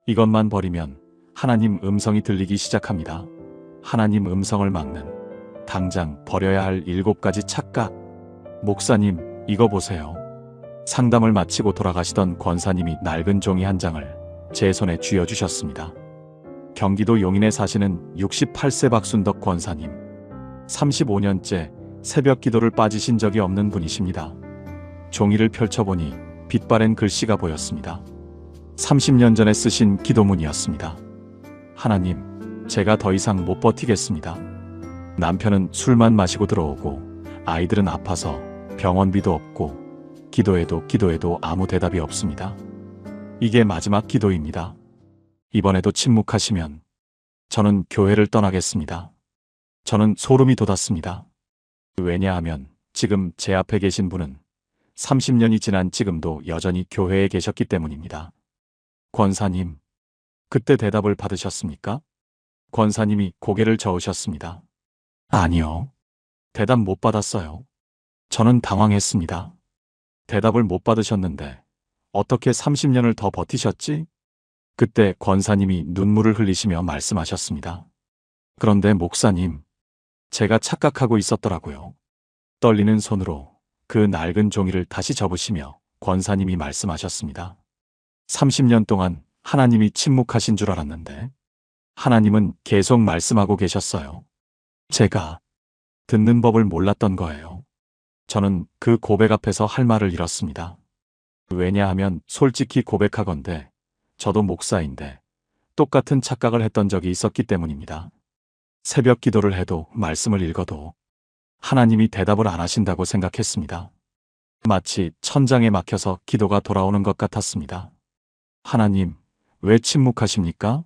이것만 버리면 하나님 음성이 들리기 시작합니다. 하나님 음성을 막는 당장 버려야 할 7가지 착각. 목사님, 이거 보세요. 상담을 마치고 돌아가시던 권사님이 낡은 종이 한 장을 제 손에 쥐어주셨습니다. 경기도 용인에 사시는 68세 박순덕 권사님. 35년째 새벽 기도를 빠지신 적이 없는 분이십니다. 종이를 펼쳐보니 빛바랜 글씨가 보였습니다. 30년 전에 쓰신 기도문이었습니다. 하나님, 제가 더 이상 못 버티겠습니다. 남편은 술만 마시고 들어오고 아이들은 아파서 병원비도 없고 기도해도 아무 대답이 없습니다. 이게 마지막 기도입니다. 이번에도 침묵하시면 저는 교회를 떠나겠습니다. 저는 소름이 돋았습니다. 왜냐하면 지금 제 앞에 계신 분은 30년이 지난 지금도 여전히 교회에 계셨기 때문입니다. 권사님, 그때 대답을 받으셨습니까? 권사님이 고개를 저으셨습니다. 아니요. 대답 못 받았어요. 저는 당황했습니다. 대답을 못 받으셨는데 어떻게 30년을 더 버티셨지? 그때 권사님이 눈물을 흘리시며 말씀하셨습니다. 그런데 목사님, 제가 착각하고 있었더라고요. 떨리는 손으로 그 낡은 종이를 다시 접으시며 권사님이 말씀하셨습니다. 30년 동안 하나님이 침묵하신 줄 알았는데 하나님은 계속 말씀하고 계셨어요. 제가 듣는 법을 몰랐던 거예요. 저는 그 고백 앞에서 할 말을 잃었습니다. 왜냐하면 솔직히 고백하건대 저도 목사인데 똑같은 착각을 했던 적이 있었기 때문입니다. 새벽 기도를 해도 말씀을 읽어도 하나님이 대답을 안 하신다고 생각했습니다. 마치 천장에 막혀서 기도가 돌아오는 것 같았습니다. 하나님, 왜 침묵하십니까?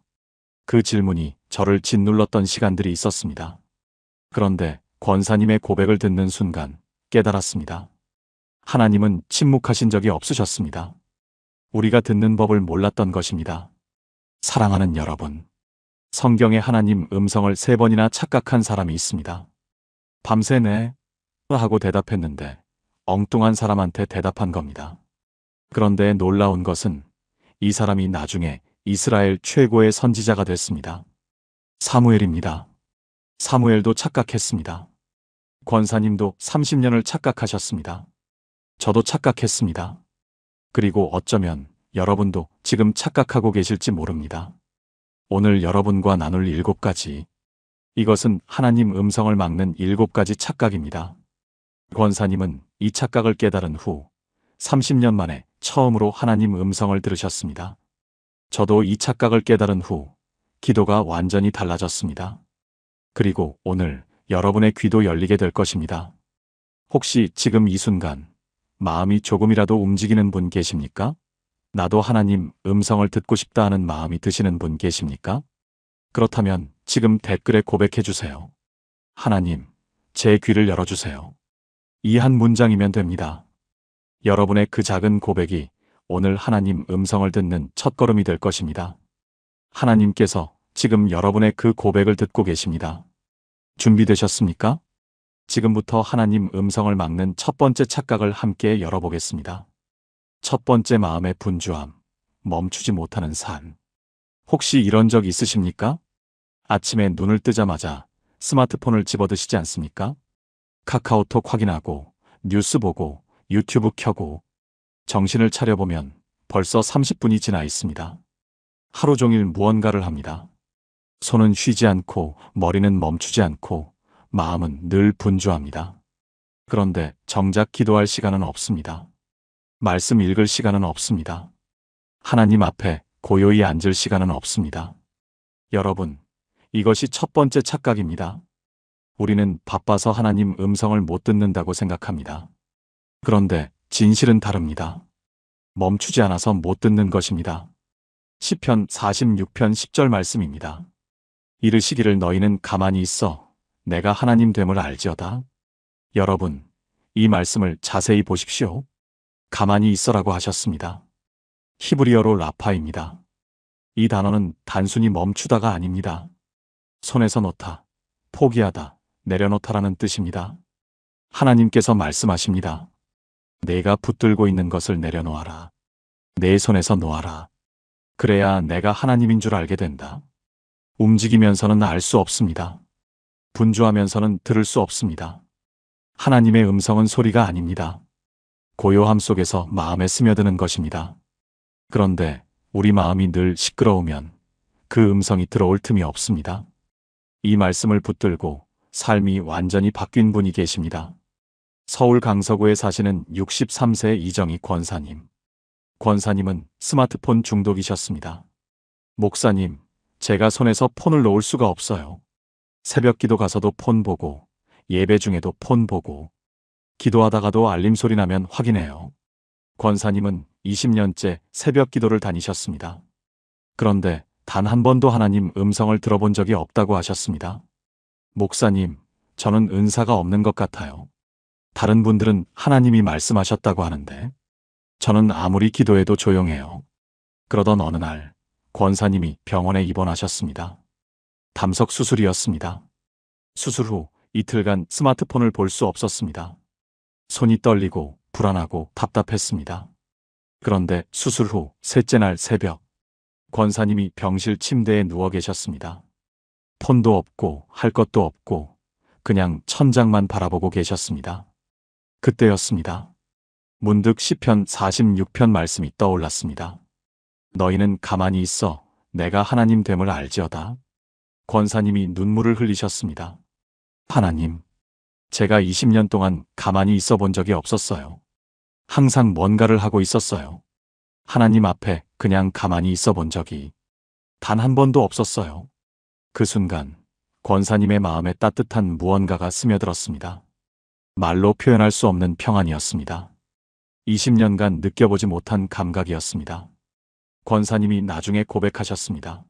그 질문이 저를 짓눌렀던 시간들이 있었습니다. 그런데 권사님의 고백을 듣는 순간 깨달았습니다. 하나님은 침묵하신 적이 없으셨습니다. 우리가 듣는 법을 몰랐던 것입니다. 사랑하는 여러분, 성경에 하나님 음성을 3번이나 착각한 사람이 있습니다. 밤새 네 하고 대답했는데 엉뚱한 사람한테 대답한 겁니다. 그런데 놀라운 것은 이 사람이 나중에 이스라엘 최고의 선지자가 됐습니다. 사무엘입니다. 사무엘도 착각했습니다. 권사님도 30년을 착각하셨습니다. 저도 착각했습니다. 그리고 어쩌면 여러분도 지금 착각하고 계실지 모릅니다. 오늘 여러분과 나눌 7가지. 이것은 하나님 음성을 막는 7가지 착각입니다. 권사님은 이 착각을 깨달은 후 30년 만에 처음으로 하나님 음성을 들으셨습니다. 저도 이 착각을 깨달은 후 기도가 완전히 달라졌습니다. 그리고 오늘 여러분의 귀도 열리게 될 것입니다. 혹시 지금 이 순간 마음이 조금이라도 움직이는 분 계십니까? 나도 하나님 음성을 듣고 싶다 하는 마음이 드시는 분 계십니까? 그렇다면 지금 댓글에 고백해 주세요. 하나님, 제 귀를 열어주세요. 이 한 문장이면 됩니다. 여러분의 그 작은 고백이 오늘 하나님 음성을 듣는 첫걸음이 될 것입니다. 하나님께서 지금 여러분의 그 고백을 듣고 계십니다. 준비되셨습니까? 지금부터 하나님 음성을 막는 첫 번째 착각을 함께 열어보겠습니다. 첫 번째, 마음의 분주함, 멈추지 못하는 산. 혹시 이런 적 있으십니까? 아침에 눈을 뜨자마자 스마트폰을 집어드시지 않습니까? 카카오톡 확인하고, 뉴스 보고, 유튜브 켜고, 정신을 차려보면 벌써 30분이 지나 있습니다. 하루 종일 무언가를 합니다. 손은 쉬지 않고, 머리는 멈추지 않고, 마음은 늘 분주합니다. 그런데 정작 기도할 시간은 없습니다. 말씀 읽을 시간은 없습니다. 하나님 앞에 고요히 앉을 시간은 없습니다. 여러분, 이것이 첫 번째 착각입니다. 우리는 바빠서 하나님 음성을 못 듣는다고 생각합니다. 그런데 진실은 다릅니다. 멈추지 않아서 못 듣는 것입니다. 시편 46편 10절 말씀입니다. 이르시기를 너희는 가만히 있어 내가 하나님 됨을 알지어다. 여러분, 이 말씀을 자세히 보십시오. 가만히 있어라고 하셨습니다. 히브리어로 라파입니다. 이 단어는 단순히 멈추다가 아닙니다. 손에서 놓다, 포기하다, 내려놓다라는 뜻입니다. 하나님께서 말씀하십니다. 내가 붙들고 있는 것을 내려놓아라. 내 손에서 놓아라. 그래야 내가 하나님인 줄 알게 된다. 움직이면서는 알 수 없습니다. 분주하면서는 들을 수 없습니다. 하나님의 음성은 소리가 아닙니다. 고요함 속에서 마음에 스며드는 것입니다. 그런데 우리 마음이 늘 시끄러우면 그 음성이 들어올 틈이 없습니다. 이 말씀을 붙들고 삶이 완전히 바뀐 분이 계십니다. 서울 강서구에 사시는 63세 이정희 권사님. 권사님은 스마트폰 중독이셨습니다. 목사님, 제가 손에서 폰을 놓을 수가 없어요. 새벽 기도 가서도 폰 보고, 예배 중에도 폰 보고, 기도하다가도 알림 소리 나면 확인해요. 권사님은 20년째 새벽 기도를 다니셨습니다. 그런데 단 한 번도 하나님 음성을 들어본 적이 없다고 하셨습니다. 목사님, 저는 은사가 없는 것 같아요. 다른 분들은 하나님이 말씀하셨다고 하는데 저는 아무리 기도해도 조용해요. 그러던 어느 날 권사님이 병원에 입원하셨습니다. 담석 수술이었습니다. 수술 후 이틀간 스마트폰을 볼 수 없었습니다. 손이 떨리고 불안하고 답답했습니다. 그런데 수술 후 셋째 날 새벽 권사님이 병실 침대에 누워 계셨습니다. 폰도 없고 할 것도 없고 그냥 천장만 바라보고 계셨습니다. 그때였습니다. 문득 시편 46편 말씀이 떠올랐습니다. 너희는 가만히 있어 내가 하나님 됨을 알지어다. 권사님이 눈물을 흘리셨습니다. 하나님, 제가 20년 동안 가만히 있어 본 적이 없었어요. 항상 뭔가를 하고 있었어요. 하나님 앞에 그냥 가만히 있어 본 적이 단 한 번도 없었어요. 그 순간 권사님의 마음에 따뜻한 무언가가 스며들었습니다. 말로 표현할 수 없는 평안이었습니다. 20년간 느껴보지 못한 감각이었습니다. 권사님이 나중에 고백하셨습니다.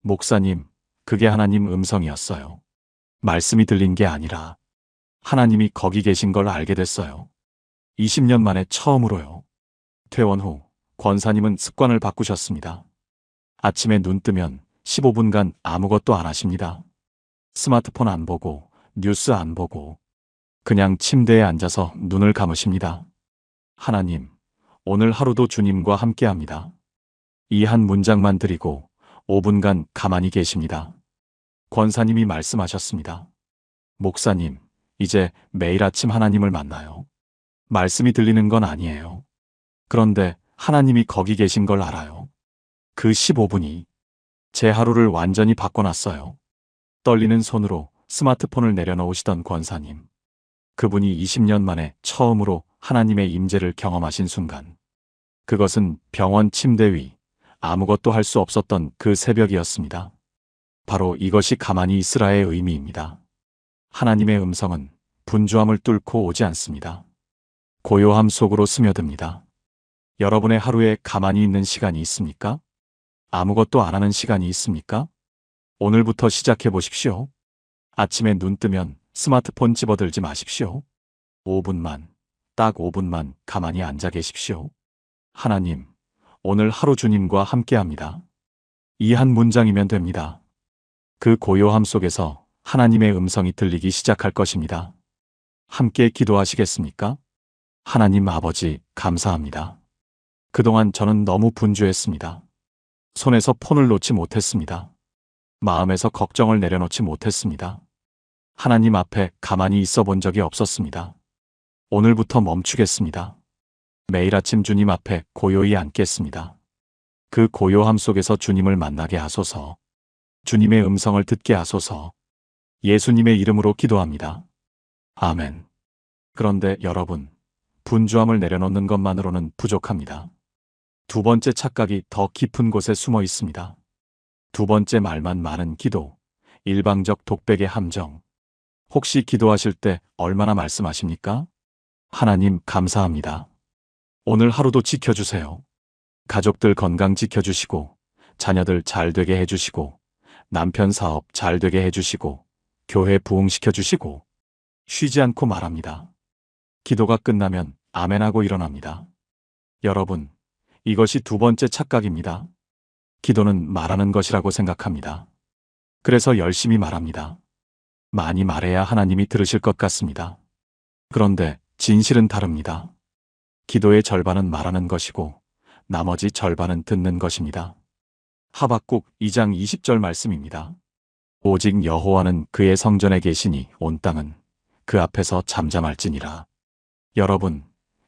목사님, 그게 하나님 음성이었어요. 말씀이 들린 게 아니라 하나님이 거기 계신 걸 알게 됐어요. 20년 만에 처음으로요. 퇴원 후 권사님은 습관을 바꾸셨습니다. 아침에 눈 뜨면 15분간 아무것도 안 하십니다. 스마트폰 안 보고 뉴스 안 보고 그냥 침대에 앉아서 눈을 감으십니다. 하나님, 오늘 하루도 주님과 함께합니다. 이 한 문장만 드리고 5분간 가만히 계십니다. 권사님이 말씀하셨습니다. 목사님, 이제 매일 아침 하나님을 만나요. 말씀이 들리는 건 아니에요. 그런데 하나님이 거기 계신 걸 알아요. 그 15분이 제 하루를 완전히 바꿔놨어요. 떨리는 손으로 스마트폰을 내려놓으시던 권사님. 그분이 20년 만에 처음으로 하나님의 임재를 경험하신 순간. 그것은 병원 침대 위 아무것도 할 수 없었던 그 새벽이었습니다. 바로 이것이 가만히 있으라의 의미입니다. 하나님의 음성은 분주함을 뚫고 오지 않습니다. 고요함 속으로 스며듭니다. 여러분의 하루에 가만히 있는 시간이 있습니까? 아무것도 안 하는 시간이 있습니까? 오늘부터 시작해 보십시오. 아침에 눈 뜨면 스마트폰 집어들지 마십시오. 5분만, 딱 5분만 가만히 앉아 계십시오. 하나님, 오늘 하루 주님과 함께합니다. 이 한 문장이면 됩니다. 그 고요함 속에서 하나님의 음성이 들리기 시작할 것입니다. 함께 기도하시겠습니까? 하나님 아버지, 감사합니다. 그동안 저는 너무 분주했습니다. 손에서 폰을 놓지 못했습니다. 마음에서 걱정을 내려놓지 못했습니다. 하나님 앞에 가만히 있어 본 적이 없었습니다. 오늘부터 멈추겠습니다. 매일 아침 주님 앞에 고요히 앉겠습니다. 그 고요함 속에서 주님을 만나게 하소서. 주님의 음성을 듣게 하소서. 예수님의 이름으로 기도합니다. 아멘. 그런데 여러분, 분주함을 내려놓는 것만으로는 부족합니다. 두 번째 착각이 더 깊은 곳에 숨어 있습니다. 두 번째 말만 많은 기도, 일방적 독백의 함정. 혹시 기도하실 때 얼마나 말씀하십니까? 하나님 감사합니다. 오늘 하루도 지켜주세요. 가족들 건강 지켜주시고, 자녀들 잘 되게 해주시고, 남편 사업 잘 되게 해주시고, 교회 부흥시켜주시고, 쉬지 않고 말합니다. 기도가 끝나면 아멘하고 일어납니다. 여러분, 이것이 두 번째 착각입니다. 기도는 말하는 것이라고 생각합니다. 그래서 열심히 말합니다. 많이 말해야 하나님이 들으실 것 같습니다. 그런데 진실은 다릅니다. 기도의 절반은 말하는 것이고 나머지 절반은 듣는 것입니다. 하박국 2장 20절 말씀입니다. 오직 여호와는 그의 성전에 계시니 온 땅은 그 앞에서 잠잠할지니라. 여러분,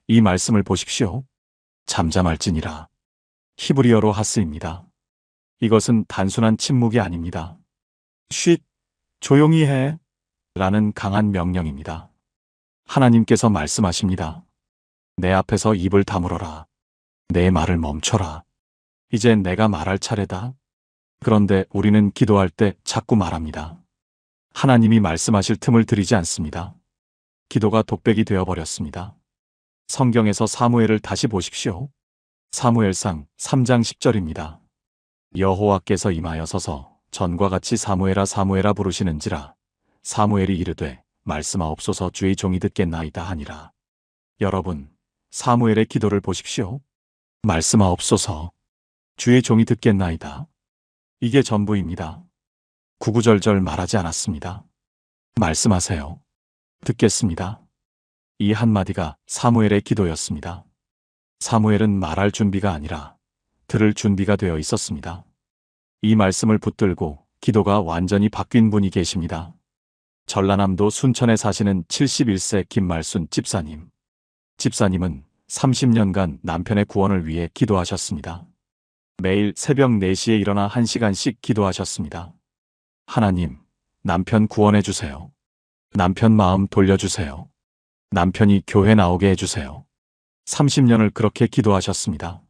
이 말씀을 보십시오. 잠잠할지니라. 히브리어로 하스입니다. 이것은 단순한 침묵이 아닙니다. 쉿, 조용히 해. 라는 강한 명령입니다. 하나님께서 말씀하십니다. 내 앞에서 입을 다물어라. 내 말을 멈춰라. 이제 내가 말할 차례다. 그런데 우리는 기도할 때 자꾸 말합니다. 하나님이 말씀하실 틈을 들이지 않습니다. 기도가 독백이 되어버렸습니다. 성경에서 사무엘을 다시 보십시오. 사무엘상 3장 10절입니다. 여호와께서 임하여서서 전과 같이 사무엘아 사무엘아 부르시는지라. 사무엘이 이르되 말씀하옵소서 주의 종이 듣겠나이다 하니라. 여러분, 사무엘의 기도를 보십시오. 말씀하옵소서 주의 종이 듣겠나이다. 이게 전부입니다. 구구절절 말하지 않았습니다. 말씀하세요. 듣겠습니다. 이 한마디가 사무엘의 기도였습니다. 사무엘은 말할 준비가 아니라 들을 준비가 되어 있었습니다. 이 말씀을 붙들고 기도가 완전히 바뀐 분이 계십니다. 전라남도 순천에 사시는 71세 김말순 집사님. 집사님은 30년간 남편의 구원을 위해 기도하셨습니다. 매일 새벽 4시에 일어나 1시간씩 기도하셨습니다. 하나님, 남편 구원해 주세요. 남편 마음 돌려주세요. 남편이 교회 나오게 해주세요. 30년을 그렇게 기도하셨습니다.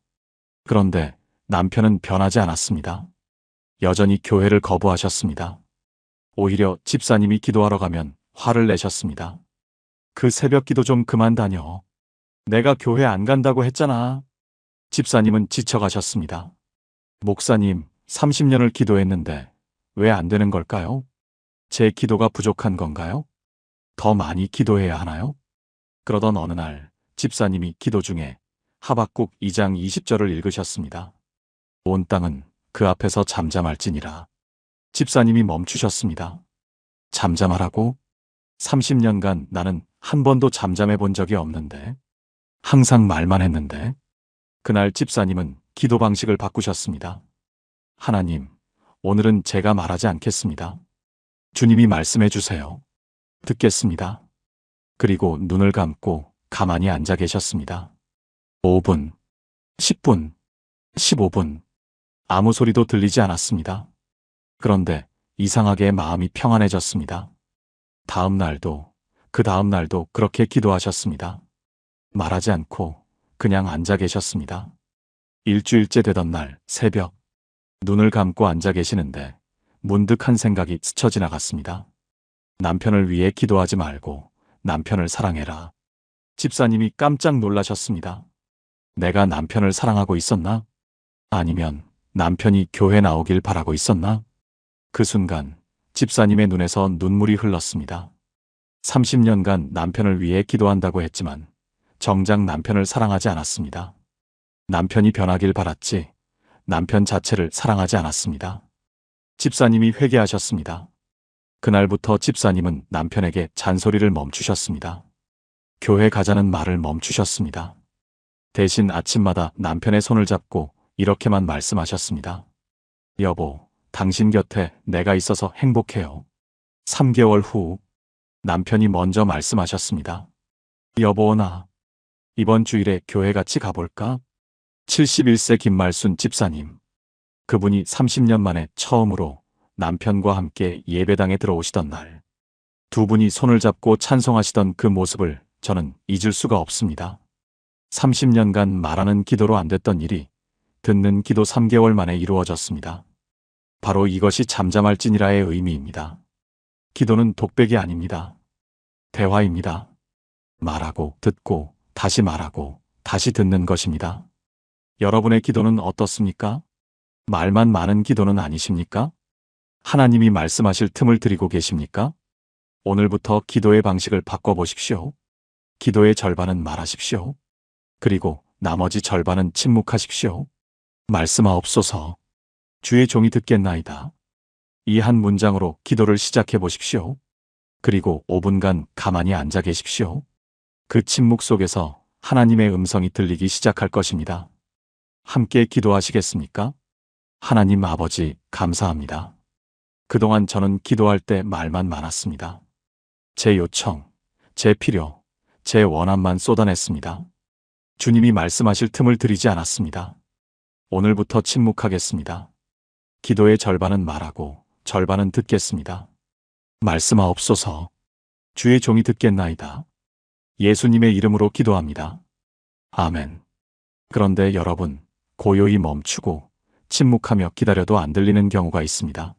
그런데 남편은 변하지 않았습니다. 여전히 교회를 거부하셨습니다. 오히려 집사님이 기도하러 가면 화를 내셨습니다. 그 새벽 기도 좀 그만 다녀. 내가 교회 안 간다고 했잖아. 집사님은 지쳐가셨습니다. 목사님, 30년을 기도했는데 왜 안 되는 걸까요? 제 기도가 부족한 건가요? 더 많이 기도해야 하나요? 그러던 어느 날 집사님이 기도 중에 하박국 2장 20절을 읽으셨습니다. 온 땅은 그 앞에서 잠잠할지니라. 집사님이 멈추셨습니다. 잠잠하라고? 30년간 나는 한 번도 잠잠해 본 적이 없는데. 항상 말만 했는데. 그날 집사님은 기도 방식을 바꾸셨습니다. 하나님, 오늘은 제가 말하지 않겠습니다. 주님이 말씀해 주세요. 듣겠습니다. 그리고 눈을 감고 가만히 앉아 계셨습니다. 5분, 10분, 15분. 아무 소리도 들리지 않았습니다. 그런데 이상하게 마음이 평안해졌습니다. 다음 날도, 그 다음 날도 그렇게 기도하셨습니다. 말하지 않고 그냥 앉아 계셨습니다. 일주일째 되던 날 새벽, 눈을 감고 앉아 계시는데 문득 한 생각이 스쳐 지나갔습니다. 남편을 위해 기도하지 말고 남편을 사랑해라. 집사님이 깜짝 놀라셨습니다. 내가 남편을 사랑하고 있었나? 아니면 남편이 교회 나오길 바라고 있었나? 그 순간 집사님의 눈에서 눈물이 흘렀습니다. 30년간 남편을 위해 기도한다고 했지만 정작 남편을 사랑하지 않았습니다. 남편이 변하길 바랐지 남편 자체를 사랑하지 않았습니다. 집사님이 회개하셨습니다. 그날부터 집사님은 남편에게 잔소리를 멈추셨습니다. 교회 가자는 말을 멈추셨습니다. 대신 아침마다 남편의 손을 잡고 이렇게만 말씀하셨습니다. 여보, 당신 곁에 내가 있어서 행복해요. 3개월 후 남편이 먼저 말씀하셨습니다. 여보, 나 이번 주일에 교회 같이 가볼까? 71세 김말순 집사님. 그분이 30년 만에 처음으로 남편과 함께 예배당에 들어오시던 날, 두 분이 손을 잡고 찬송하시던 그 모습을 저는 잊을 수가 없습니다. 30년간 말하는 기도로 안 됐던 일이 듣는 기도 3개월 만에 이루어졌습니다. 바로 이것이 잠잠할지니라의 의미입니다. 기도는 독백이 아닙니다. 대화입니다. 말하고 듣고 다시 말하고 다시 듣는 것입니다. 여러분의 기도는 어떻습니까? 말만 많은 기도는 아니십니까? 하나님이 말씀하실 틈을 드리고 계십니까? 오늘부터 기도의 방식을 바꿔보십시오. 기도의 절반은 말하십시오. 그리고 나머지 절반은 침묵하십시오. 말씀하옵소서. 주의 종이 듣겠나이다. 이 한 문장으로 기도를 시작해 보십시오. 그리고 5분간 가만히 앉아 계십시오. 그 침묵 속에서 하나님의 음성이 들리기 시작할 것입니다. 함께 기도하시겠습니까? 하나님 아버지, 감사합니다. 그동안 저는 기도할 때 말만 많았습니다. 제 요청, 제 필요, 제 원함만 쏟아냈습니다. 주님이 말씀하실 틈을 드리지 않았습니다. 오늘부터 침묵하겠습니다. 기도의 절반은 말하고 절반은 듣겠습니다. 말씀하옵소서. 주의 종이 듣겠나이다. 예수님의 이름으로 기도합니다. 아멘. 그런데 여러분, 고요히 멈추고 침묵하며 기다려도 안 들리는 경우가 있습니다.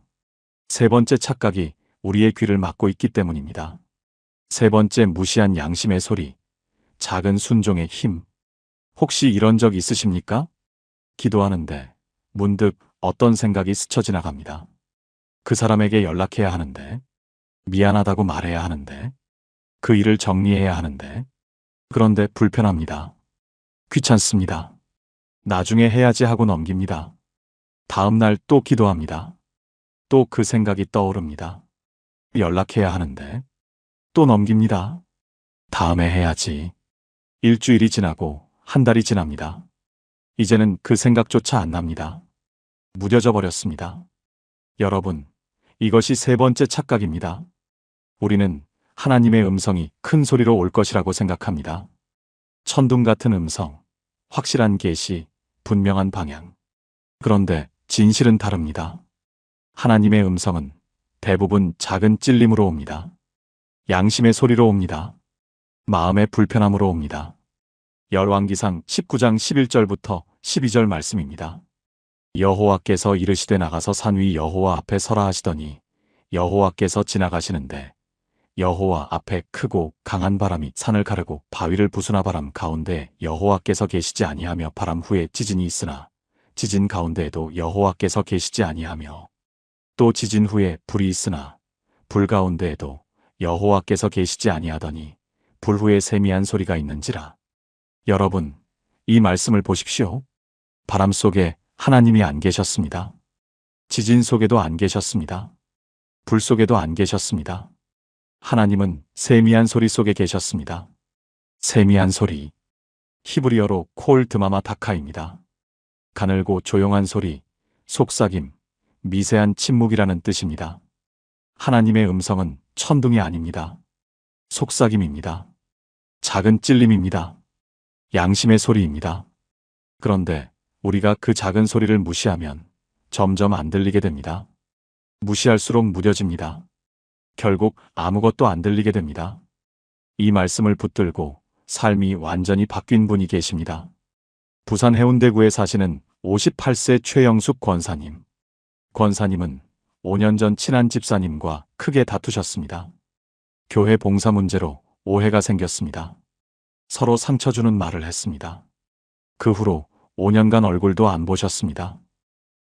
세 번째 착각이 우리의 귀를 막고 있기 때문입니다. 세 번째, 무시한 양심의 소리, 작은 순종의 힘. 혹시 이런 적 있으십니까? 기도하는데 문득 어떤 생각이 스쳐 지나갑니다. 그 사람에게 연락해야 하는데, 미안하다고 말해야 하는데, 그 일을 정리해야 하는데, 그런데 불편합니다. 귀찮습니다. 나중에 해야지 하고 넘깁니다. 다음 날 또 기도합니다. 또 그 생각이 떠오릅니다. 연락해야 하는데, 또 넘깁니다. 다음에 해야지. 일주일이 지나고 한 달이 지납니다. 이제는 그 생각조차 안 납니다. 무뎌져 버렸습니다. 여러분, 이것이 세 번째 착각입니다. 우리는 하나님의 음성이 큰 소리로 올 것이라고 생각합니다. 천둥 같은 음성, 확실한 계시, 분명한 방향. 그런데 진실은 다릅니다. 하나님의 음성은 대부분 작은 찔림으로 옵니다. 양심의 소리로 옵니다. 마음의 불편함으로 옵니다. 열왕기상 19장 11절부터 12절 말씀입니다. 여호와께서 이르시되 나가서 산 위 여호와 앞에 서라 하시더니 여호와께서 지나가시는데 여호와 앞에 크고 강한 바람이 산을 가르고 바위를 부수나 바람 가운데 여호와께서 계시지 아니하며 바람 후에 지진이 있으나 지진 가운데에도 여호와께서 계시지 아니하며 또 지진 후에 불이 있으나 불 가운데에도 여호와께서 계시지 아니하더니 불 후에 세미한 소리가 있는지라. 여러분, 이 말씀을 보십시오. 바람 속에 하나님이 안 계셨습니다. 지진 속에도 안 계셨습니다. 불 속에도 안 계셨습니다. 하나님은 세미한 소리 속에 계셨습니다. 세미한 소리. 히브리어로 콜 드마마 다카입니다. 가늘고 조용한 소리, 속삭임, 미세한 침묵이라는 뜻입니다. 하나님의 음성은 천둥이 아닙니다. 속삭임입니다. 작은 찔림입니다. 양심의 소리입니다. 그런데 우리가 그 작은 소리를 무시하면 점점 안 들리게 됩니다. 무시할수록 무뎌집니다. 결국 아무것도 안 들리게 됩니다. 이 말씀을 붙들고 삶이 완전히 바뀐 분이 계십니다. 부산 해운대구에 사시는 58세 최영숙 권사님. 권사님은 5년 전 친한 집사님과 크게 다투셨습니다. 교회 봉사 문제로 오해가 생겼습니다. 서로 상처 주는 말을 했습니다. 그 후로 5년간 얼굴도 안 보셨습니다.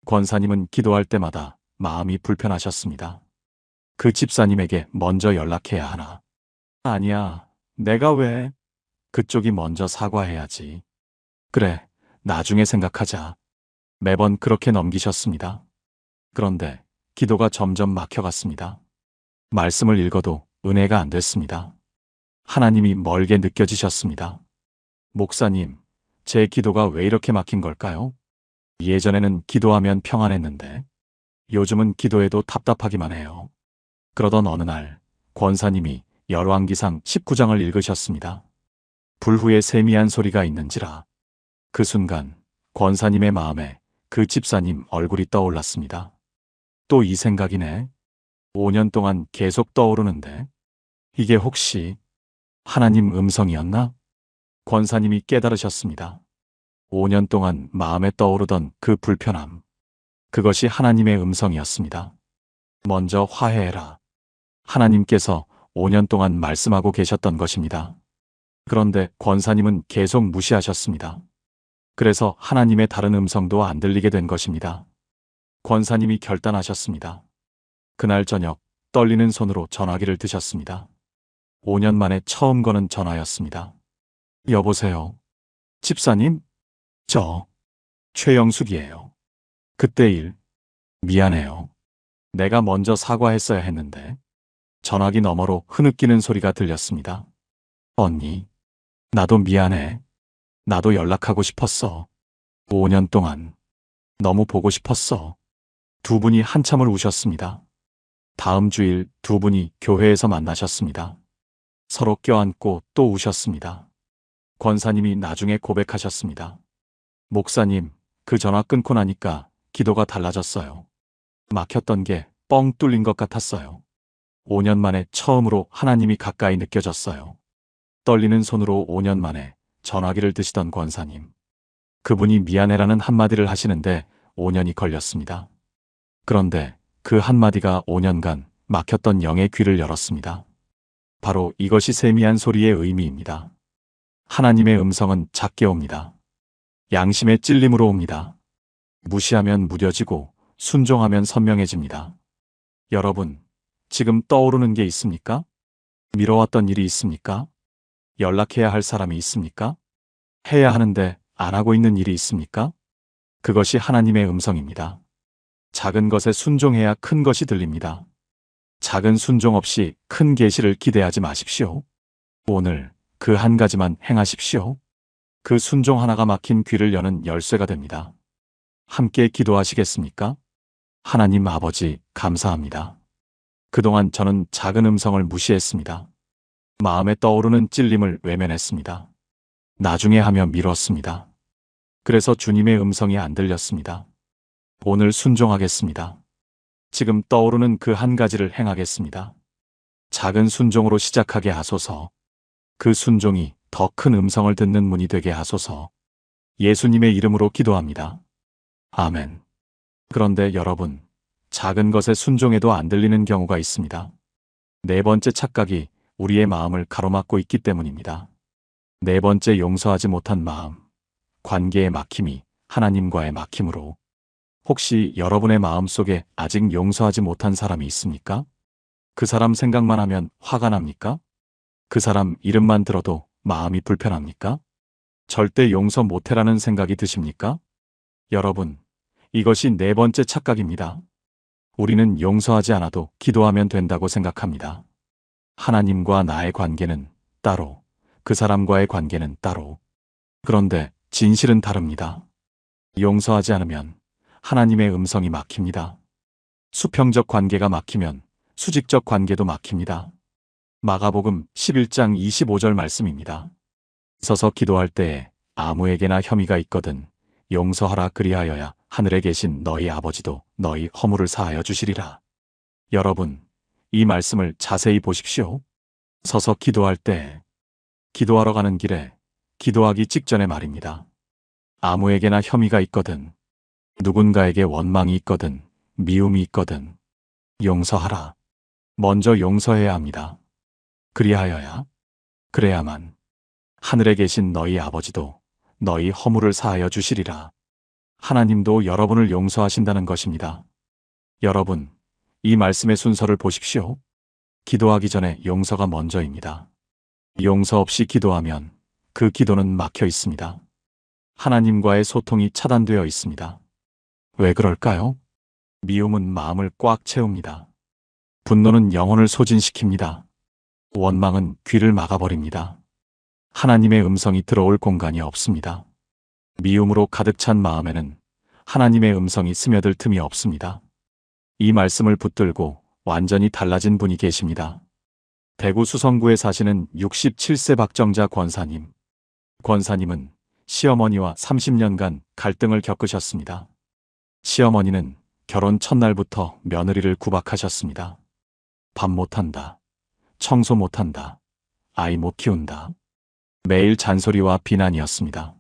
권사님은 기도할 때마다 마음이 불편하셨습니다. 그 집사님에게 먼저 연락해야 하나? 아니야, 내가 왜? 그쪽이 먼저 사과해야지. 그래, 나중에 생각하자. 매번 그렇게 넘기셨습니다. 그런데 기도가 점점 막혀갔습니다. 말씀을 읽어도 은혜가 안 됐습니다. 하나님이 멀게 느껴지셨습니다. 목사님, 제 기도가 왜 이렇게 막힌 걸까요? 예전에는 기도하면 평안했는데 요즘은 기도해도 답답하기만 해요. 그러던 어느 날 권사님이 열왕기상 19장을 읽으셨습니다. 불 후에 세미한 소리가 있는지라. 그 순간 권사님의 마음에 그 집사님 얼굴이 떠올랐습니다. 또 이 생각이네. 5년 동안 계속 떠오르는데 이게 혹시 하나님 음성이었나? 권사님이 깨달으셨습니다. 5년 동안 마음에 떠오르던 그 불편함. 그것이 하나님의 음성이었습니다. 먼저 화해해라. 하나님께서 5년 동안 말씀하고 계셨던 것입니다. 그런데 권사님은 계속 무시하셨습니다. 그래서 하나님의 다른 음성도 안 들리게 된 것입니다. 권사님이 결단하셨습니다. 그날 저녁 떨리는 손으로 전화기를 드셨습니다. 5년 만에 처음 거는 전화였습니다. 여보세요. 집사님? 저 최영숙이에요. 그때 일 미안해요. 내가 먼저 사과했어야 했는데. 전화기 너머로 흐느끼는 소리가 들렸습니다. 언니, 나도 미안해. 나도 연락하고 싶었어. 5년 동안 너무 보고 싶었어. 두 분이 한참을 우셨습니다. 다음 주일 두 분이 교회에서 만나셨습니다. 서로 껴안고 또 우셨습니다. 권사님이 나중에 고백하셨습니다. 목사님, 그 전화 끊고 나니까 기도가 달라졌어요. 막혔던 게 뻥 뚫린 것 같았어요. 5년 만에 처음으로 하나님이 가까이 느껴졌어요. 떨리는 손으로 5년 만에 전화기를 드시던 권사님. 그분이 미안해라는 한마디를 하시는데 5년이 걸렸습니다. 그런데 그 한마디가 5년간 막혔던 영의 귀를 열었습니다. 바로 이것이 세미한 소리의 의미입니다. 하나님의 음성은 작게 옵니다. 양심의 찔림으로 옵니다. 무시하면 무뎌지고 순종하면 선명해집니다. 여러분, 지금 떠오르는 게 있습니까? 미뤄왔던 일이 있습니까? 연락해야 할 사람이 있습니까? 해야 하는데 안 하고 있는 일이 있습니까? 그것이 하나님의 음성입니다. 작은 것에 순종해야 큰 것이 들립니다. 작은 순종 없이 큰 계시를 기대하지 마십시오. 오늘 그 한 가지만 행하십시오. 그 순종 하나가 막힌 귀를 여는 열쇠가 됩니다. 함께 기도하시겠습니까? 하나님 아버지, 감사합니다. 그동안 저는 작은 음성을 무시했습니다. 마음에 떠오르는 찔림을 외면했습니다. 나중에 하며 미뤘습니다. 그래서 주님의 음성이 안 들렸습니다. 오늘 순종하겠습니다. 지금 떠오르는 그 한 가지를 행하겠습니다. 작은 순종으로 시작하게 하소서. 그 순종이 더 큰 음성을 듣는 문이 되게 하소서. 예수님의 이름으로 기도합니다. 아멘. 그런데 여러분, 작은 것에 순종해도 안 들리는 경우가 있습니다. 네 번째 착각이 우리의 마음을 가로막고 있기 때문입니다. 네 번째 용서하지 못한 마음, 관계의 막힘이 하나님과의 막힘으로. 혹시 여러분의 마음속에 아직 용서하지 못한 사람이 있습니까? 그 사람 생각만 하면 화가 납니까? 그 사람 이름만 들어도 마음이 불편합니까? 절대 용서 못해라는 생각이 드십니까? 여러분, 이것이 네 번째 착각입니다. 우리는 용서하지 않아도 기도하면 된다고 생각합니다. 하나님과 나의 관계는 따로, 그 사람과의 관계는 따로. 그런데 진실은 다릅니다. 용서하지 않으면 하나님의 음성이 막힙니다. 수평적 관계가 막히면 수직적 관계도 막힙니다. 마가복음 11장 25절 말씀입니다. 서서 기도할 때에 아무에게나 혐의가 있거든 용서하라, 그리하여야 하늘에 계신 너희 아버지도 너희 허물을 사하여 주시리라. 여러분, 이 말씀을 자세히 보십시오. 서서 기도할 때, 기도하러 가는 길에, 기도하기 직전에 말입니다. 아무에게나 혐의가 있거든, 누군가에게 원망이 있거든, 미움이 있거든 용서하라. 먼저 용서해야 합니다. 그리하여야, 그래야만 하늘에 계신 너희 아버지도 너희 허물을 사하여 주시리라. 하나님도 여러분을 용서하신다는 것입니다. 여러분, 이 말씀의 순서를 보십시오. 기도하기 전에 용서가 먼저입니다. 용서 없이 기도하면 그 기도는 막혀 있습니다. 하나님과의 소통이 차단되어 있습니다. 왜 그럴까요? 미움은 마음을 꽉 채웁니다. 분노는 영혼을 소진시킵니다. 원망은 귀를 막아버립니다. 하나님의 음성이 들어올 공간이 없습니다. 미움으로 가득 찬 마음에는 하나님의 음성이 스며들 틈이 없습니다. 이 말씀을 붙들고 완전히 달라진 분이 계십니다. 대구 수성구에 사시는 67세 박정자 권사님. 권사님은 시어머니와 30년간 갈등을 겪으셨습니다. 시어머니는 결혼 첫날부터 며느리를 구박하셨습니다. 밥 못한다. 청소 못한다. 아이 못 키운다. 매일 잔소리와 비난이었습니다.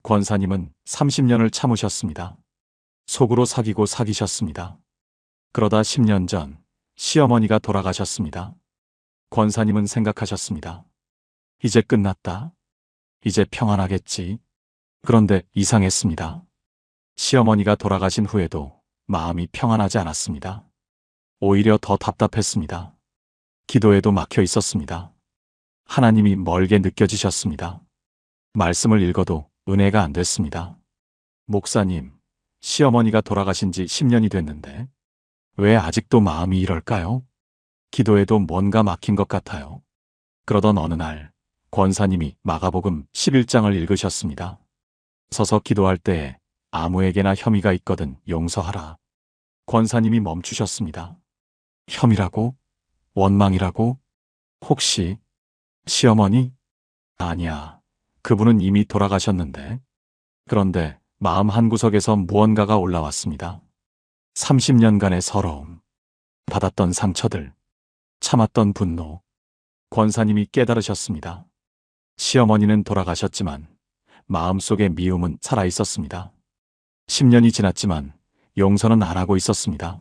권사님은 30년을 참으셨습니다. 속으로 사귀고 사귀셨습니다. 그러다 10년 전 시어머니가 돌아가셨습니다. 권사님은 생각하셨습니다. 이제 끝났다. 이제 평안하겠지. 그런데 이상했습니다. 시어머니가 돌아가신 후에도 마음이 평안하지 않았습니다. 오히려 더 답답했습니다. 기도에도 막혀 있었습니다. 하나님이 멀게 느껴지셨습니다. 말씀을 읽어도 은혜가 안 됐습니다. 목사님, 시어머니가 돌아가신 지 10년이 됐는데 왜 아직도 마음이 이럴까요? 기도에도 뭔가 막힌 것 같아요. 그러던 어느 날 권사님이 마가복음 11장을 읽으셨습니다. 서서 기도할 때에 아무에게나 혐의가 있거든 용서하라. 권사님이 멈추셨습니다. 혐의라고? 원망이라고? 혹시 시어머니? 아니야. 그분은 이미 돌아가셨는데. 그런데 마음 한구석에서 무언가가 올라왔습니다. 30년간의 서러움, 받았던 상처들, 참았던 분노. 권사님이 깨달으셨습니다. 시어머니는 돌아가셨지만 마음속의 미움은 살아있었습니다. 10년이 지났지만 용서는 안 하고 있었습니다.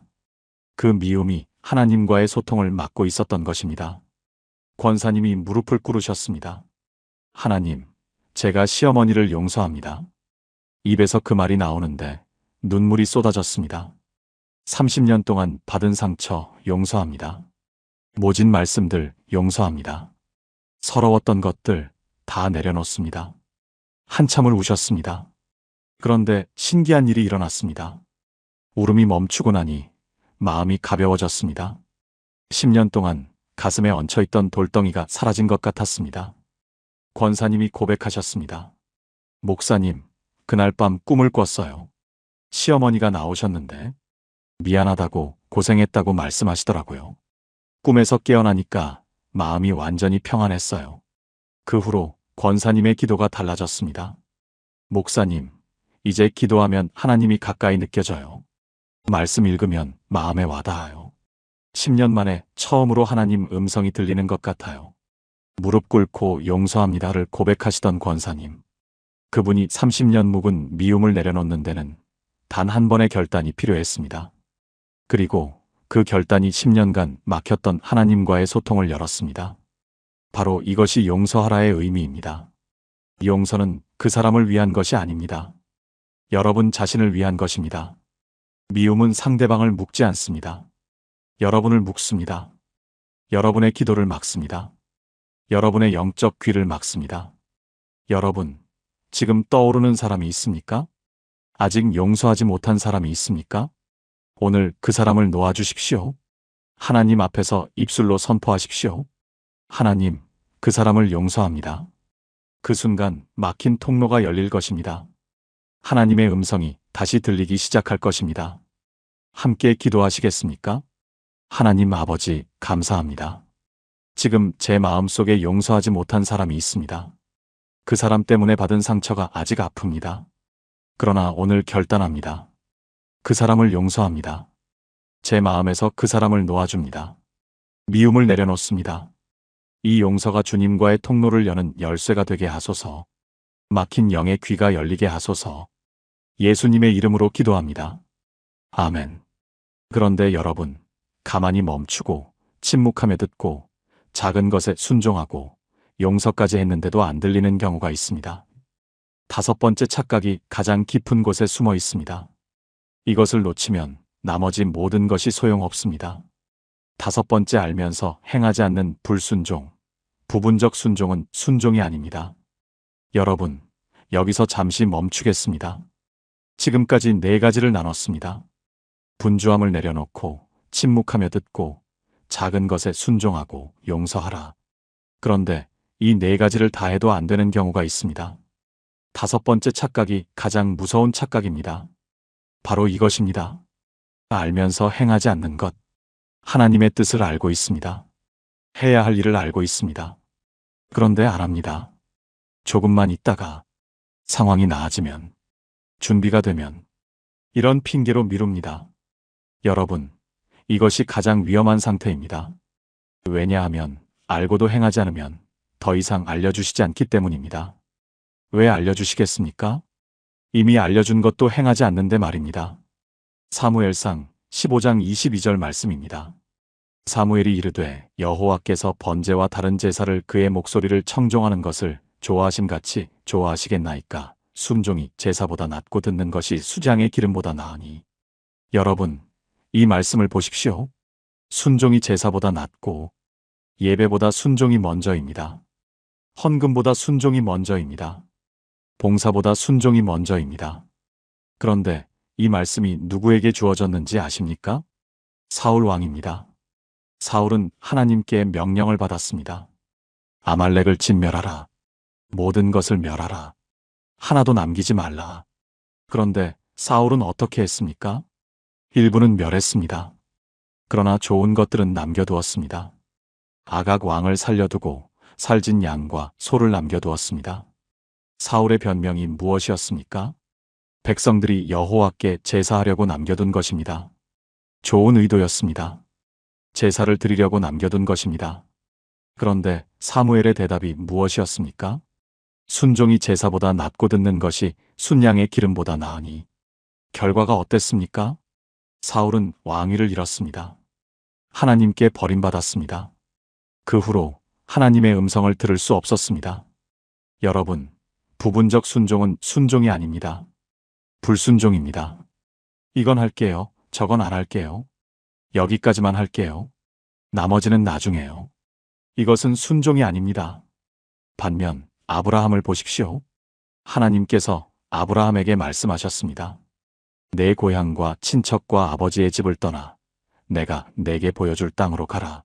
그 미움이 하나님과의 소통을 막고 있었던 것입니다. 권사님이 무릎을 꿇으셨습니다. 하나님, 제가 시어머니를 용서합니다. 입에서 그 말이 나오는데 눈물이 쏟아졌습니다. 30년 동안 받은 상처 용서합니다. 모진 말씀들 용서합니다. 서러웠던 것들 다 내려놓습니다. 한참을 우셨습니다. 그런데 신기한 일이 일어났습니다. 울음이 멈추고 나니 마음이 가벼워졌습니다. 10년 동안 가슴에 얹혀있던 돌덩이가 사라진 것 같았습니다. 권사님이 고백하셨습니다. 목사님, 그날 밤 꿈을 꿨어요. 시어머니가 나오셨는데 미안하다고 고생했다고 말씀하시더라고요. 꿈에서 깨어나니까 마음이 완전히 평안했어요. 그 후로 권사님의 기도가 달라졌습니다. 목사님, 이제 기도하면 하나님이 가까이 느껴져요. 말씀 읽으면 마음에 와닿아요. 10년 만에 처음으로 하나님 음성이 들리는 것 같아요. 무릎 꿇고 용서합니다를 고백하시던 권사님. 그분이 30년 묵은 미움을 내려놓는 데는 단 한 번의 결단이 필요했습니다. 그리고 그 결단이 10년간 막혔던 하나님과의 소통을 열었습니다. 바로 이것이 용서하라의 의미입니다. 용서는 그 사람을 위한 것이 아닙니다. 여러분 자신을 위한 것입니다. 미움은 상대방을 묶지 않습니다. 여러분을 묶습니다. 여러분의 기도를 막습니다. 여러분의 영적 귀를 막습니다. 여러분, 지금 떠오르는 사람이 있습니까? 아직 용서하지 못한 사람이 있습니까? 오늘 그 사람을 놓아주십시오. 하나님 앞에서 입술로 선포하십시오. 하나님, 그 사람을 용서합니다. 그 순간 막힌 통로가 열릴 것입니다. 하나님의 음성이 다시 들리기 시작할 것입니다. 함께 기도하시겠습니까? 하나님 아버지, 감사합니다. 지금 제 마음속에 용서하지 못한 사람이 있습니다. 그 사람 때문에 받은 상처가 아직 아픕니다. 그러나 오늘 결단합니다. 그 사람을 용서합니다. 제 마음에서 그 사람을 놓아줍니다. 미움을 내려놓습니다. 이 용서가 주님과의 통로를 여는 열쇠가 되게 하소서. 막힌 영의 귀가 열리게 하소서. 예수님의 이름으로 기도합니다. 아멘. 그런데 여러분, 가만히 멈추고 침묵하며 듣고 작은 것에 순종하고 용서까지 했는데도 안 들리는 경우가 있습니다. 5번째 착각이 가장 깊은 곳에 숨어 있습니다. 이것을 놓치면 나머지 모든 것이 소용없습니다. 5번째 알면서 행하지 않는 불순종, 부분적 순종은 순종이 아닙니다. 여러분, 여기서 잠시 멈추겠습니다. 지금까지 4가지를 나눴습니다. 분주함을 내려놓고 침묵하며 듣고 작은 것에 순종하고 용서하라. 그런데 이 4가지를 다 해도 안 되는 경우가 있습니다. 5번째 착각이 가장 무서운 착각입니다. 바로 이것입니다. 알면서 행하지 않는 것. 하나님의 뜻을 알고 있습니다. 해야 할 일을 알고 있습니다. 그런데 안 합니다. 조금만 있다가 상황이 나아지면, 준비가 되면 이런 핑계로 미룹니다. 여러분, 이것이 가장 위험한 상태입니다. 왜냐하면 알고도 행하지 않으면 더 이상 알려주시지 않기 때문입니다. 왜 알려주시겠습니까? 이미 알려준 것도 행하지 않는데 말입니다. 사무엘상 15장 22절 말씀입니다. 사무엘이 이르되 여호와께서 번제와 다른 제사를 그의 목소리를 청종하는 것을 좋아하심같이 좋아하시겠나이까. 순종이 제사보다 낫고 듣는 것이 수장의 기름보다 나으니. 여러분, 이 말씀을 보십시오. 순종이 제사보다 낫고 예배보다 순종이 먼저입니다. 헌금보다 순종이 먼저입니다. 봉사보다 순종이 먼저입니다. 그런데 이 말씀이 누구에게 주어졌는지 아십니까? 사울 왕입니다. 사울은 하나님께 명령을 받았습니다. 아말렉을 진멸하라. 모든 것을 멸하라. 하나도 남기지 말라. 그런데 사울은 어떻게 했습니까? 일부는 멸했습니다. 그러나 좋은 것들은 남겨두었습니다. 아각 왕을 살려두고 살진 양과 소를 남겨두었습니다. 사울의 변명이 무엇이었습니까? 백성들이 여호와께 제사하려고 남겨둔 것입니다. 좋은 의도였습니다. 제사를 드리려고 남겨둔 것입니다. 그런데 사무엘의 대답이 무엇이었습니까? 순종이 제사보다 낫고 듣는 것이 순양의 기름보다 나으니. 결과가 어땠습니까? 사울은 왕위를 잃었습니다. 하나님께 버림받았습니다. 그 후로 하나님의 음성을 들을 수 없었습니다. 여러분, 부분적 순종은 순종이 아닙니다. 불순종입니다. 이건 할게요. 저건 안 할게요. 여기까지만 할게요. 나머지는 나중에요. 이것은 순종이 아닙니다. 반면 아브라함을 보십시오. 하나님께서 아브라함에게 말씀하셨습니다. 내 고향과 친척과 아버지의 집을 떠나 내가 내게 보여줄 땅으로 가라.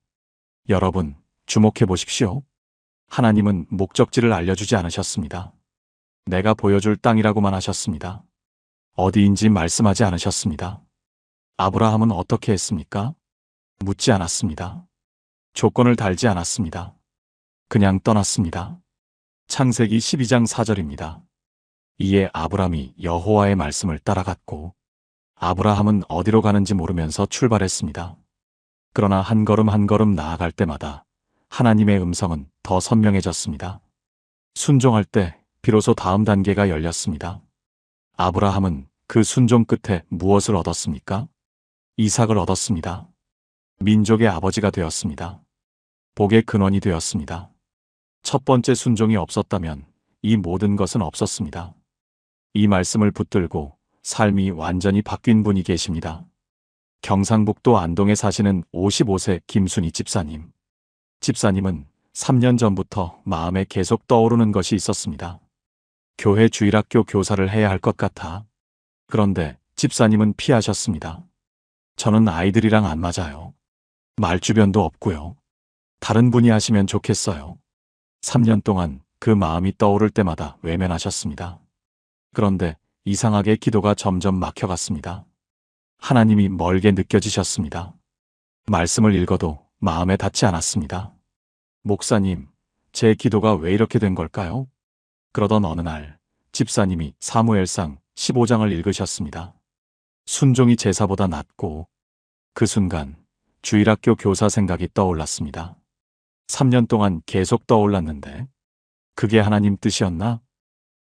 여러분, 주목해 보십시오. 하나님은 목적지를 알려주지 않으셨습니다. 내가 보여줄 땅이라고만 하셨습니다. 어디인지 말씀하지 않으셨습니다. 아브라함은 어떻게 했습니까? 묻지 않았습니다. 조건을 달지 않았습니다. 그냥 떠났습니다. 창세기 12장 4절입니다. 이에 아브람이 여호와의 말씀을 따라갔고 아브라함은 어디로 가는지 모르면서 출발했습니다. 그러나 한 걸음 한 걸음 나아갈 때마다 하나님의 음성은 더 선명해졌습니다. 순종할 때 비로소 다음 단계가 열렸습니다. 아브라함은 그 순종 끝에 무엇을 얻었습니까? 이삭을 얻었습니다. 민족의 아버지가 되었습니다. 복의 근원이 되었습니다. 첫 번째 순종이 없었다면 이 모든 것은 없었습니다. 이 말씀을 붙들고 삶이 완전히 바뀐 분이 계십니다. 경상북도 안동에 사시는 55세 김순희 집사님. 집사님은 3년 전부터 마음에 계속 떠오르는 것이 있었습니다. 교회 주일학교 교사를 해야 할 것 같아. 그런데 집사님은 피하셨습니다. 저는 아이들이랑 안 맞아요. 말주변도 없고요. 다른 분이 하시면 좋겠어요. 3년 동안 그 마음이 떠오를 때마다 외면하셨습니다. 그런데 이상하게 기도가 점점 막혀갔습니다. 하나님이 멀게 느껴지셨습니다. 말씀을 읽어도 마음에 닿지 않았습니다. 목사님, 제 기도가 왜 이렇게 된 걸까요? 그러던 어느 날 집사님이 사무엘상 15장을 읽으셨습니다. 순종이 제사보다 낫고 그 순간 주일학교 교사 생각이 떠올랐습니다. 3년 동안 계속 떠올랐는데 그게 하나님 뜻이었나?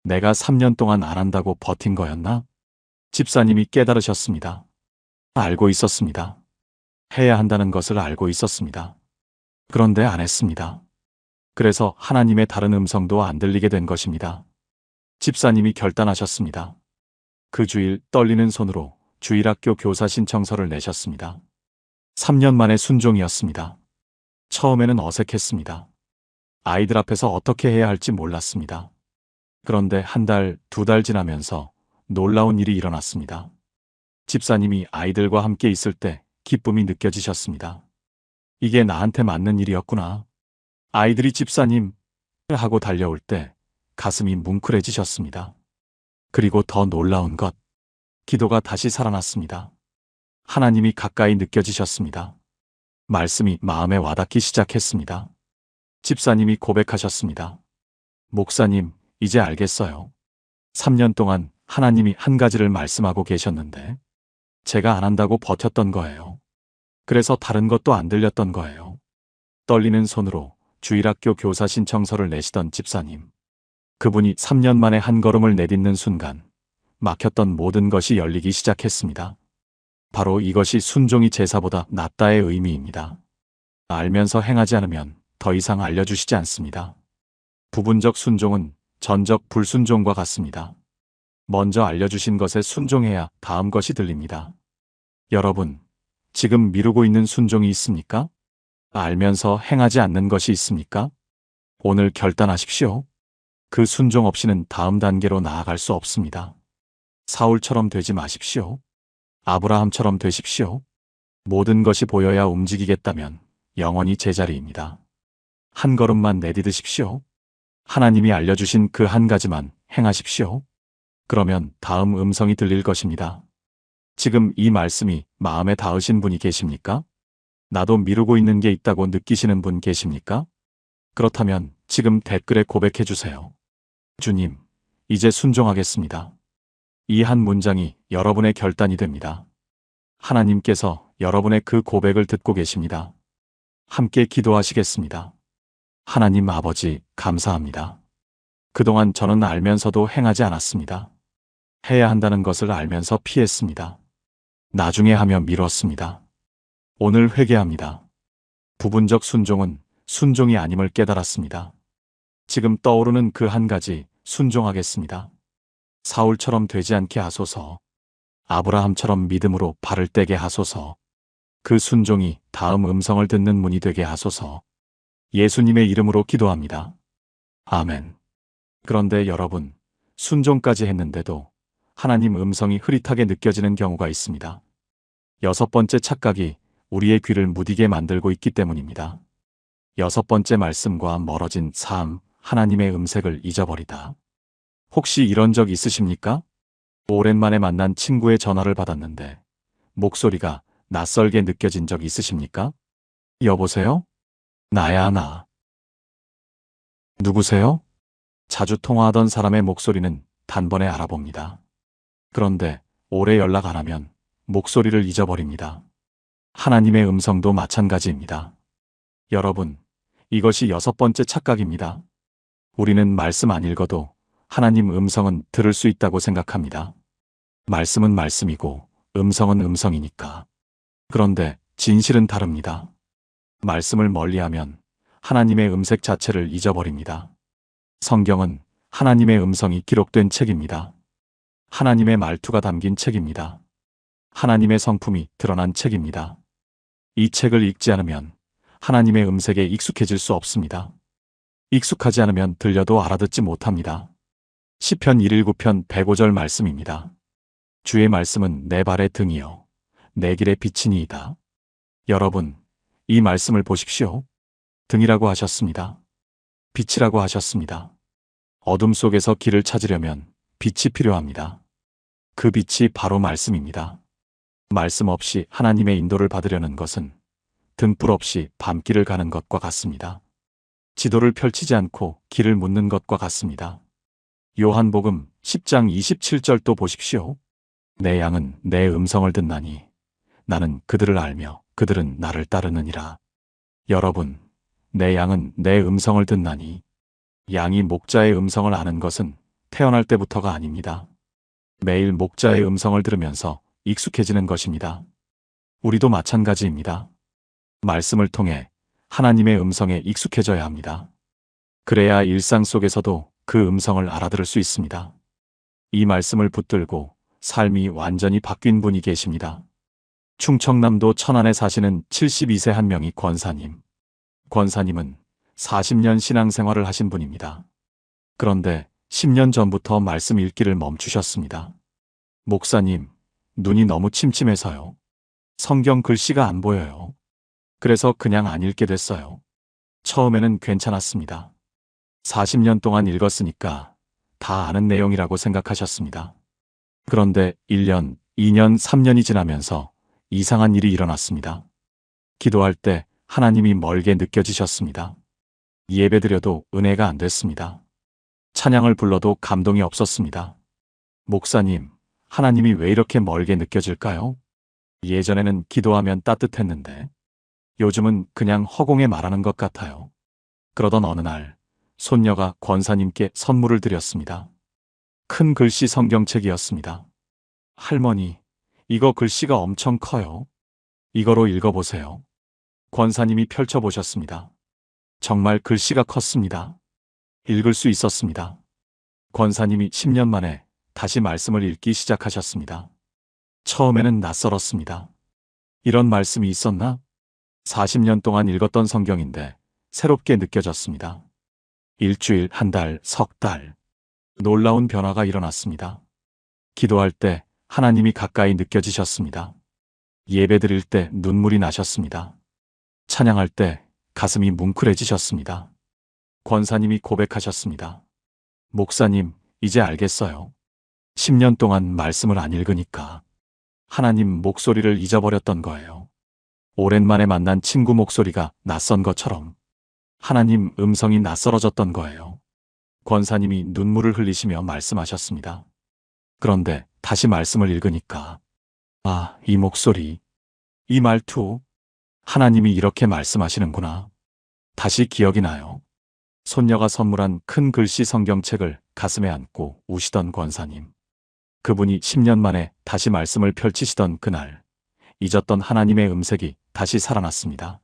내가 3년 동안 안 한다고 버틴 거였나? 집사님이 깨달으셨습니다. 알고 있었습니다. 해야 한다는 것을 알고 있었습니다. 그런데 안 했습니다. 그래서 하나님의 다른 음성도 안 들리게 된 것입니다. 집사님이 결단하셨습니다. 그 주일 떨리는 손으로 주일학교 교사 신청서를 내셨습니다. 3년 만의 순종이었습니다. 처음에는 어색했습니다. 아이들 앞에서 어떻게 해야 할지 몰랐습니다. 그런데 한 달, 두 달 지나면서 놀라운 일이 일어났습니다. 집사님이 아이들과 함께 있을 때 기쁨이 느껴지셨습니다. 이게 나한테 맞는 일이었구나. 아이들이 집사님 하고 달려올 때 가슴이 뭉클해지셨습니다. 그리고 더 놀라운 것, 기도가 다시 살아났습니다. 하나님이 가까이 느껴지셨습니다. 말씀이 마음에 와닿기 시작했습니다. 집사님이 고백하셨습니다. 목사님, 이제 알겠어요. 3년 동안 하나님이 한 가지를 말씀하고 계셨는데 제가 안 한다고 버텼던 거예요. 그래서 다른 것도 안 들렸던 거예요. 떨리는 손으로 주일학교 교사 신청서를 내시던 집사님. 그분이 3년 만에 한 걸음을 내딛는 순간 막혔던 모든 것이 열리기 시작했습니다. 바로 이것이 순종이 제사보다 낫다의 의미입니다. 알면서 행하지 않으면 더 이상 알려주시지 않습니다. 부분적 순종은 전적 불순종과 같습니다. 먼저 알려주신 것에 순종해야 다음 것이 들립니다. 여러분, 지금 미루고 있는 순종이 있습니까? 알면서 행하지 않는 것이 있습니까? 오늘 결단하십시오. 그 순종 없이는 다음 단계로 나아갈 수 없습니다. 사울처럼 되지 마십시오. 아브라함처럼 되십시오. 모든 것이 보여야 움직이겠다면 영원히 제자리입니다. 한 걸음만 내디드십시오. 하나님이 알려주신 그 한 가지만 행하십시오. 그러면 다음 음성이 들릴 것입니다. 지금 이 말씀이 마음에 닿으신 분이 계십니까? 나도 미루고 있는 게 있다고 느끼시는 분 계십니까? 그렇다면 지금 댓글에 고백해 주세요. 주님, 이제 순종하겠습니다. 이 한 문장이 여러분의 결단이 됩니다. 하나님께서 여러분의 그 고백을 듣고 계십니다. 함께 기도하시겠습니다. 하나님 아버지, 감사합니다. 그동안 저는 알면서도 행하지 않았습니다. 해야 한다는 것을 알면서 피했습니다. 나중에 하며 미뤘습니다. 오늘 회개합니다. 부분적 순종은 순종이 아님을 깨달았습니다. 지금 떠오르는 그 한 가지 순종하겠습니다. 사울처럼 되지 않게 하소서. 아브라함처럼 믿음으로 발을 떼게 하소서. 그 순종이 다음 음성을 듣는 문이 되게 하소서. 예수님의 이름으로 기도합니다. 아멘. 그런데 여러분, 순종까지 했는데도 하나님 음성이 흐릿하게 느껴지는 경우가 있습니다. 여섯 번째 착각이 우리의 귀를 무디게 만들고 있기 때문입니다. 여섯 번째 말씀과 멀어진 삶, 하나님의 음색을 잊어버리다. 혹시 이런 적 있으십니까? 오랜만에 만난 친구의 전화를 받았는데 목소리가 낯설게 느껴진 적 있으십니까? 여보세요? 나야, 나. 누구세요? 자주 통화하던 사람의 목소리는 단번에 알아봅니다. 그런데 오래 연락 안 하면 목소리를 잊어버립니다. 하나님의 음성도 마찬가지입니다. 여러분, 이것이 여섯 번째 착각입니다. 우리는 말씀 안 읽어도 하나님 음성은 들을 수 있다고 생각합니다. 말씀은 말씀이고 음성은 음성이니까. 그런데 진실은 다릅니다. 말씀을 멀리하면 하나님의 음색 자체를 잊어버립니다. 성경은 하나님의 음성이 기록된 책입니다. 하나님의 말투가 담긴 책입니다. 하나님의 성품이 드러난 책입니다. 이 책을 읽지 않으면 하나님의 음색에 익숙해질 수 없습니다. 익숙하지 않으면 들려도 알아듣지 못합니다. 시편 119편 105절 말씀입니다. 주의 말씀은 내 발의 등이요 내 길의 빛이니이다. 여러분, 이 말씀을 보십시오. 등이라고 하셨습니다. 빛이라고 하셨습니다. 어둠 속에서 길을 찾으려면 빛이 필요합니다. 그 빛이 바로 말씀입니다. 말씀 없이 하나님의 인도를 받으려는 것은 등불 없이 밤길을 가는 것과 같습니다. 지도를 펼치지 않고 길을 묻는 것과 같습니다. 요한복음 10장 27절도 보십시오. 내 양은 내 음성을 듣나니 나는 그들을 알며 그들은 나를 따르느니라. 여러분, 내 양은 내 음성을 듣나니 양이 목자의 음성을 아는 것은 태어날 때부터가 아닙니다. 매일 목자의 음성을 들으면서 익숙해지는 것입니다. 우리도 마찬가지입니다. 말씀을 통해 하나님의 음성에 익숙해져야 합니다. 그래야 일상 속에서도 그 음성을 알아들을 수 있습니다. 이 말씀을 붙들고 삶이 완전히 바뀐 분이 계십니다. 충청남도 천안에 사시는 72세 한 명이 권사님. 권사님은 40년 신앙생활을 하신 분입니다. 그런데 10년 전부터 말씀 읽기를 멈추셨습니다. 목사님, 눈이 너무 침침해서요. 성경 글씨가 안 보여요. 그래서 그냥 안 읽게 됐어요. 처음에는 괜찮았습니다. 40년 동안 읽었으니까 다 아는 내용이라고 생각하셨습니다. 그런데 1년, 2년, 3년이 지나면서 이상한 일이 일어났습니다. 기도할 때 하나님이 멀게 느껴지셨습니다. 예배드려도 은혜가 안 됐습니다. 찬양을 불러도 감동이 없었습니다. 목사님, 하나님이 왜 이렇게 멀게 느껴질까요? 예전에는 기도하면 따뜻했는데 요즘은 그냥 허공에 말하는 것 같아요. 그러던 어느 날 손녀가 권사님께 선물을 드렸습니다. 큰 글씨 성경책이었습니다. 할머니, 이거 글씨가 엄청 커요. 이거로 읽어보세요. 권사님이 펼쳐보셨습니다. 정말 글씨가 컸습니다. 읽을 수 있었습니다. 권사님이 10년 만에 다시 말씀을 읽기 시작하셨습니다. 처음에는 낯설었습니다. 이런 말씀이 있었나? 40년 동안 읽었던 성경인데 새롭게 느껴졌습니다. 일주일, 한 달, 석 달. 놀라운 변화가 일어났습니다. 기도할 때 하나님이 가까이 느껴지셨습니다. 예배드릴 때 눈물이 나셨습니다. 찬양할 때 가슴이 뭉클해지셨습니다. 권사님이 고백하셨습니다. 목사님, 이제 알겠어요. 10년 동안 말씀을 안 읽으니까 하나님 목소리를 잊어버렸던 거예요. 오랜만에 만난 친구 목소리가 낯선 것처럼 하나님 음성이 낯설어졌던 거예요. 권사님이 눈물을 흘리시며 말씀하셨습니다. 그런데 다시 말씀을 읽으니까 이 목소리, 이 말투, 하나님이 이렇게 말씀하시는구나. 다시 기억이 나요. 손녀가 선물한 큰 글씨 성경책을 가슴에 안고 우시던 권사님. 그분이 10년 만에 다시 말씀을 펼치시던 그날, 잊었던 하나님의 음색이 다시 살아났습니다.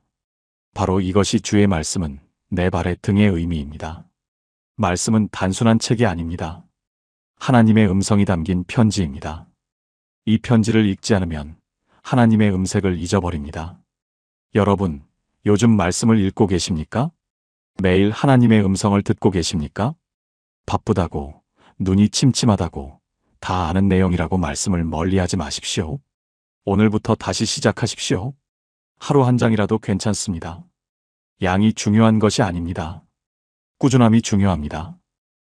바로 이것이 주의 말씀은 내 발의 등의 의미입니다. 말씀은 단순한 책이 아닙니다. 하나님의 음성이 담긴 편지입니다. 이 편지를 읽지 않으면 하나님의 음색을 잊어버립니다. 여러분, 요즘 말씀을 읽고 계십니까? 매일 하나님의 음성을 듣고 계십니까? 바쁘다고, 눈이 침침하다고, 다 아는 내용이라고 말씀을 멀리하지 마십시오. 오늘부터 다시 시작하십시오. 하루 한 장이라도 괜찮습니다. 양이 중요한 것이 아닙니다. 꾸준함이 중요합니다.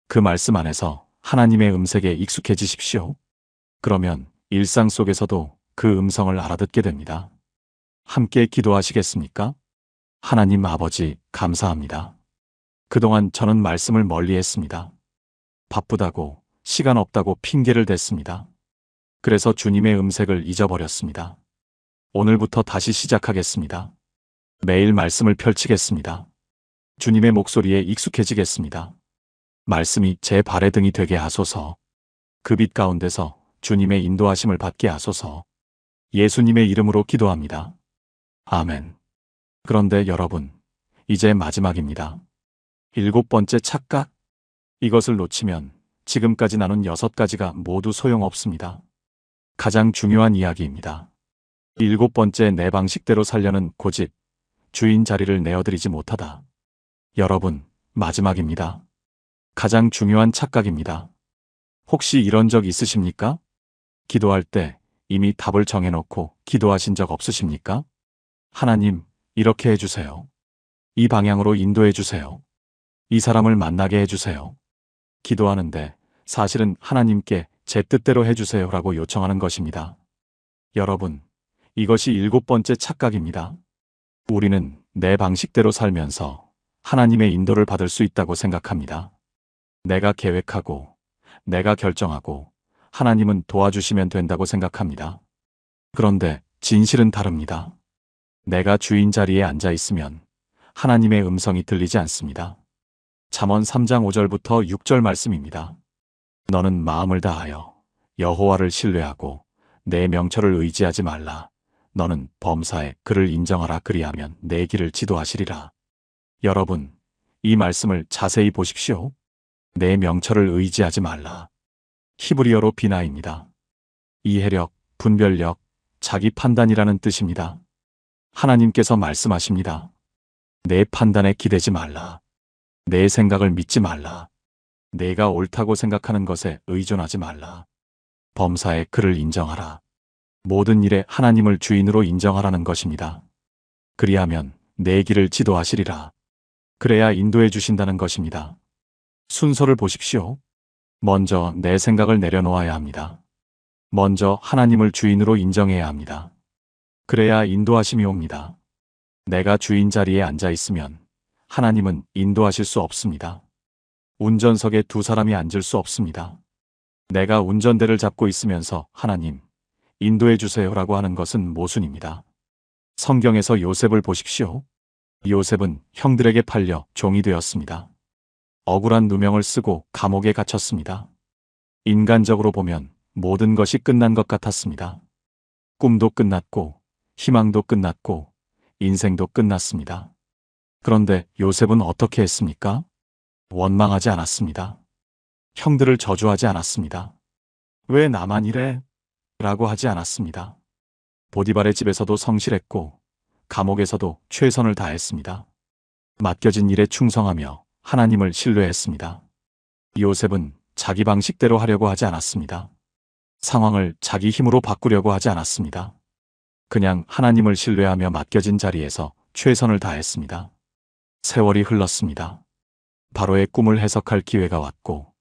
그 말씀 안에서 하나님의 음색에 익숙해지십시오. 그러면 일상 속에서도 그 음성을 알아듣게 됩니다. 함께 기도하시겠습니까? 하나님 아버지, 감사합니다. 그동안 저는 말씀을 멀리했습니다. 바쁘다고, 시간 없다고 핑계를 댔습니다. 그래서 주님의 음색을 잊어버렸습니다. 오늘부터 다시 시작하겠습니다. 매일 말씀을 펼치겠습니다. 주님의 목소리에 익숙해지겠습니다. 말씀이 제 발의 등이 되게 하소서. 그 빛 가운데서 주님의 인도하심을 받게 하소서. 예수님의 이름으로 기도합니다. 아멘. 그런데 여러분, 이제 마지막입니다. 7번째 착각. 이것을 놓치면 지금까지 나눈 6가지가 모두 소용없습니다. 가장 중요한 이야기입니다. 7번째 내 방식대로 살려는 고집, 주인 자리를 내어드리지 못하다. 여러분, 마지막입니다. 가장 중요한 착각입니다. 혹시 이런 적 있으십니까? 기도할 때 이미 답을 정해놓고 기도하신 적 없으십니까? 하나님, 이렇게 해주세요. 이 방향으로 인도해주세요. 이 사람을 만나게 해주세요. 기도하는데 사실은 하나님께 제 뜻대로 해주세요라고 요청하는 것입니다. 여러분, 이것이 7번째 착각입니다. 우리는 내 방식대로 살면서 하나님의 인도를 받을 수 있다고 생각합니다. 내가 계획하고, 내가 결정하고, 하나님은 도와주시면 된다고 생각합니다. 그런데 진실은 다릅니다. 내가 주인 자리에 앉아 있으면 하나님의 음성이 들리지 않습니다. 잠언 3장 5절부터 6절 말씀입니다. 너는 마음을 다하여 여호와를 신뢰하고 내 명철을 의지하지 말라. 너는 범사에 그를 인정하라. 그리하면 내 길을 지도하시리라. 여러분, 이 말씀을 자세히 보십시오. 내 명철을 의지하지 말라. 히브리어로 비나입니다. 이해력, 분별력, 자기 판단이라는 뜻입니다. 하나님께서 말씀하십니다. 내 판단에 기대지 말라. 내 생각을 믿지 말라. 내가 옳다고 생각하는 것에 의존하지 말라. 범사에 그를 인정하라. 모든 일에 하나님을 주인으로 인정하라는 것입니다. 그리하면 내 길을 지도하시리라. 그래야 인도해 주신다는 것입니다. 순서를 보십시오. 먼저 내 생각을 내려놓아야 합니다. 먼저 하나님을 주인으로 인정해야 합니다. 그래야 인도하심이 옵니다. 내가 주인 자리에 앉아 있으면 하나님은 인도하실 수 없습니다. 운전석에 두 사람이 앉을 수 없습니다. 내가 운전대를 잡고 있으면서 하나님, 인도해 주세요라고 하는 것은 모순입니다. 성경에서 요셉을 보십시오. 요셉은 형들에게 팔려 종이 되었습니다. 억울한 누명을 쓰고 감옥에 갇혔습니다. 인간적으로 보면 모든 것이 끝난 것 같았습니다. 꿈도 끝났고, 희망도 끝났고, 인생도 끝났습니다. 그런데 요셉은 어떻게 했습니까? 원망하지 않았습니다. 형들을 저주하지 않았습니다. 왜 나만 이래? 라고 하지 않았습니다. 보디발의 집에서도 성실했고, 감옥에서도 최선을 다했습니다. 맡겨진 일에 충성하며 하나님을 신뢰했습니다. 요셉은 자기 방식대로 하려고 하지 않았습니다. 상황을 자기 힘으로 바꾸려고 하지 않았습니다. 그냥 하나님을 신뢰하며 맡겨진 자리에서 최선을 다했습니다. 세월이 흘렀습니다. 바로의 꿈을 해석할 기회가 왔고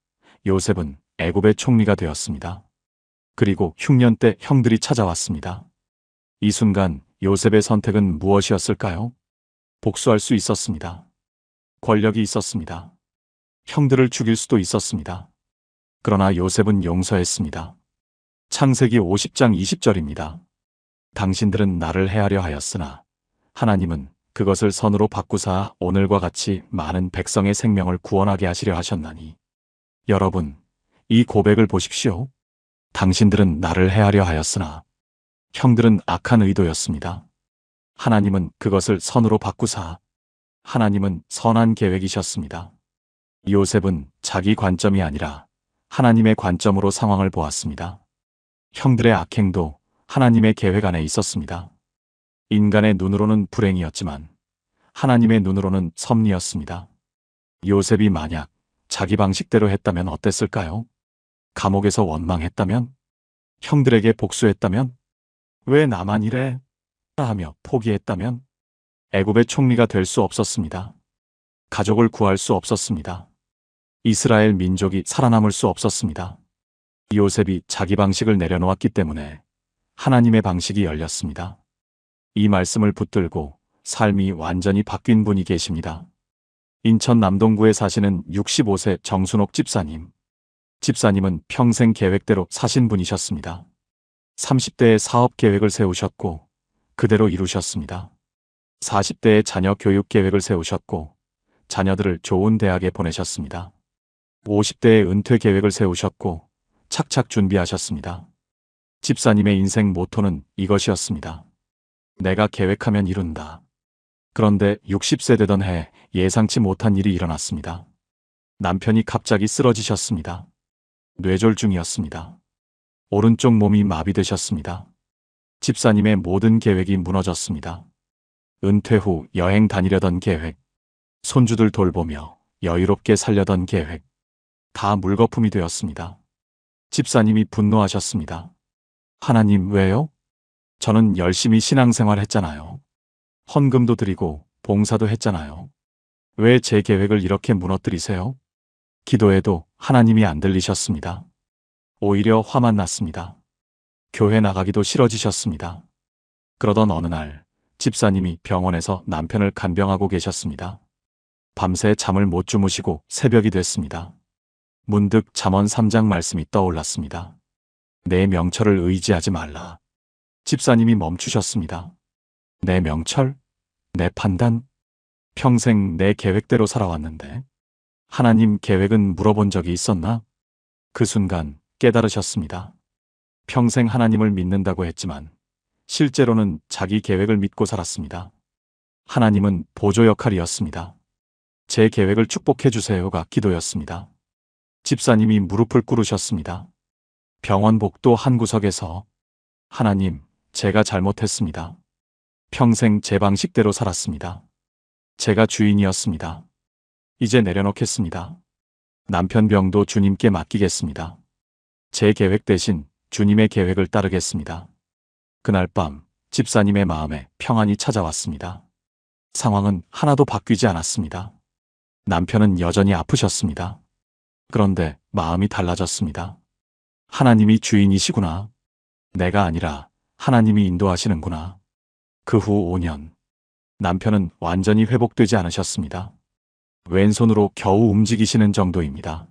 요셉은 애굽의 총리가 되었습니다. 그리고 흉년 때 형들이 찾아왔습니다. 이 순간 요셉의 선택은 무엇이었을까요? 복수할 수 있었습니다. 권력이 있었습니다. 형들을 죽일 수도 있었습니다. 그러나 요셉은 용서했습니다. 창세기 50장 20절입니다. 당신들은 나를 해하려 하였으나 하나님은 그것을 선으로 바꾸사 오늘과 같이 많은 백성의 생명을 구원하게 하시려 하셨나니. 여러분, 이 고백을 보십시오. 당신들은 나를 해하려 하였으나 형들은 악한 의도였습니다. 하나님은 그것을 선으로 바꾸사 하나님은 선한 계획이셨습니다. 요셉은 자기 관점이 아니라 하나님의 관점으로 상황을 보았습니다. 형들의 악행도 하나님의 계획 안에 있었습니다. 인간의 눈으로는 불행이었지만 하나님의 눈으로는 섭리였습니다. 요셉이 만약 자기 방식대로 했다면 어땠을까요? 감옥에서 원망했다면? 형들에게 복수했다면? 왜 나만 이래? 하며 포기했다면? 애굽의 총리가 될 수 없었습니다. 가족을 구할 수 없었습니다. 이스라엘 민족이 살아남을 수 없었습니다. 요셉이 자기 방식을 내려놓았기 때문에 하나님의 방식이 열렸습니다. 이 말씀을 붙들고 삶이 완전히 바뀐 분이 계십니다. 인천 남동구에 사시는 65세 정순옥 집사님. 집사님은 평생 계획대로 사신 분이셨습니다. 30대에 사업 계획을 세우셨고 그대로 이루셨습니다. 40대에 자녀 교육 계획을 세우셨고 자녀들을 좋은 대학에 보내셨습니다. 50대에 은퇴 계획을 세우셨고 착착 준비하셨습니다. 집사님의 인생 모토는 이것이었습니다. 내가 계획하면 이룬다. 그런데 60세 되던 해 예상치 못한 일이 일어났습니다. 남편이 갑자기 쓰러지셨습니다. 뇌졸중이었습니다. 오른쪽 몸이 마비되셨습니다. 집사님의 모든 계획이 무너졌습니다. 은퇴 후 여행 다니려던 계획, 손주들 돌보며 여유롭게 살려던 계획, 다 물거품이 되었습니다. 집사님이 분노하셨습니다. 하나님 왜요? 저는 열심히 신앙생활 했잖아요. 헌금도 드리고 봉사도 했잖아요. 왜 제 계획을 이렇게 무너뜨리세요? 기도해도 하나님이 안 들리셨습니다. 오히려 화만 났습니다. 교회 나가기도 싫어지셨습니다. 그러던 어느 날 집사님이 병원에서 남편을 간병하고 계셨습니다. 밤새 잠을 못 주무시고 새벽이 됐습니다. 문득 잠언 3장 말씀이 떠올랐습니다. 내 명철을 의지하지 말라. 집사님이 멈추셨습니다. 내 명철? 내 판단? 평생 내 계획대로 살아왔는데 하나님 계획은 물어본 적이 있었나? 그 순간 깨달으셨습니다. 평생 하나님을 믿는다고 했지만 실제로는 자기 계획을 믿고 살았습니다. 하나님은 보조 역할이었습니다. 제 계획을 축복해 주세요가 기도였습니다. 집사님이 무릎을 꿇으셨습니다. 병원 복도 한 구석에서 하나님, 제가 잘못했습니다. 평생 제 방식대로 살았습니다. 제가 주인이었습니다. 이제 내려놓겠습니다. 남편 병도 주님께 맡기겠습니다. 제 계획 대신 주님의 계획을 따르겠습니다. 그날 밤 집사님의 마음에 평안이 찾아왔습니다. 상황은 하나도 바뀌지 않았습니다. 남편은 여전히 아프셨습니다. 그런데 마음이 달라졌습니다. 하나님이 주인이시구나. 내가 아니라 하나님이 인도하시는구나. 그 후 5년, 남편은 완전히 회복되지 않으셨습니다. 왼손으로 겨우 움직이시는 정도입니다.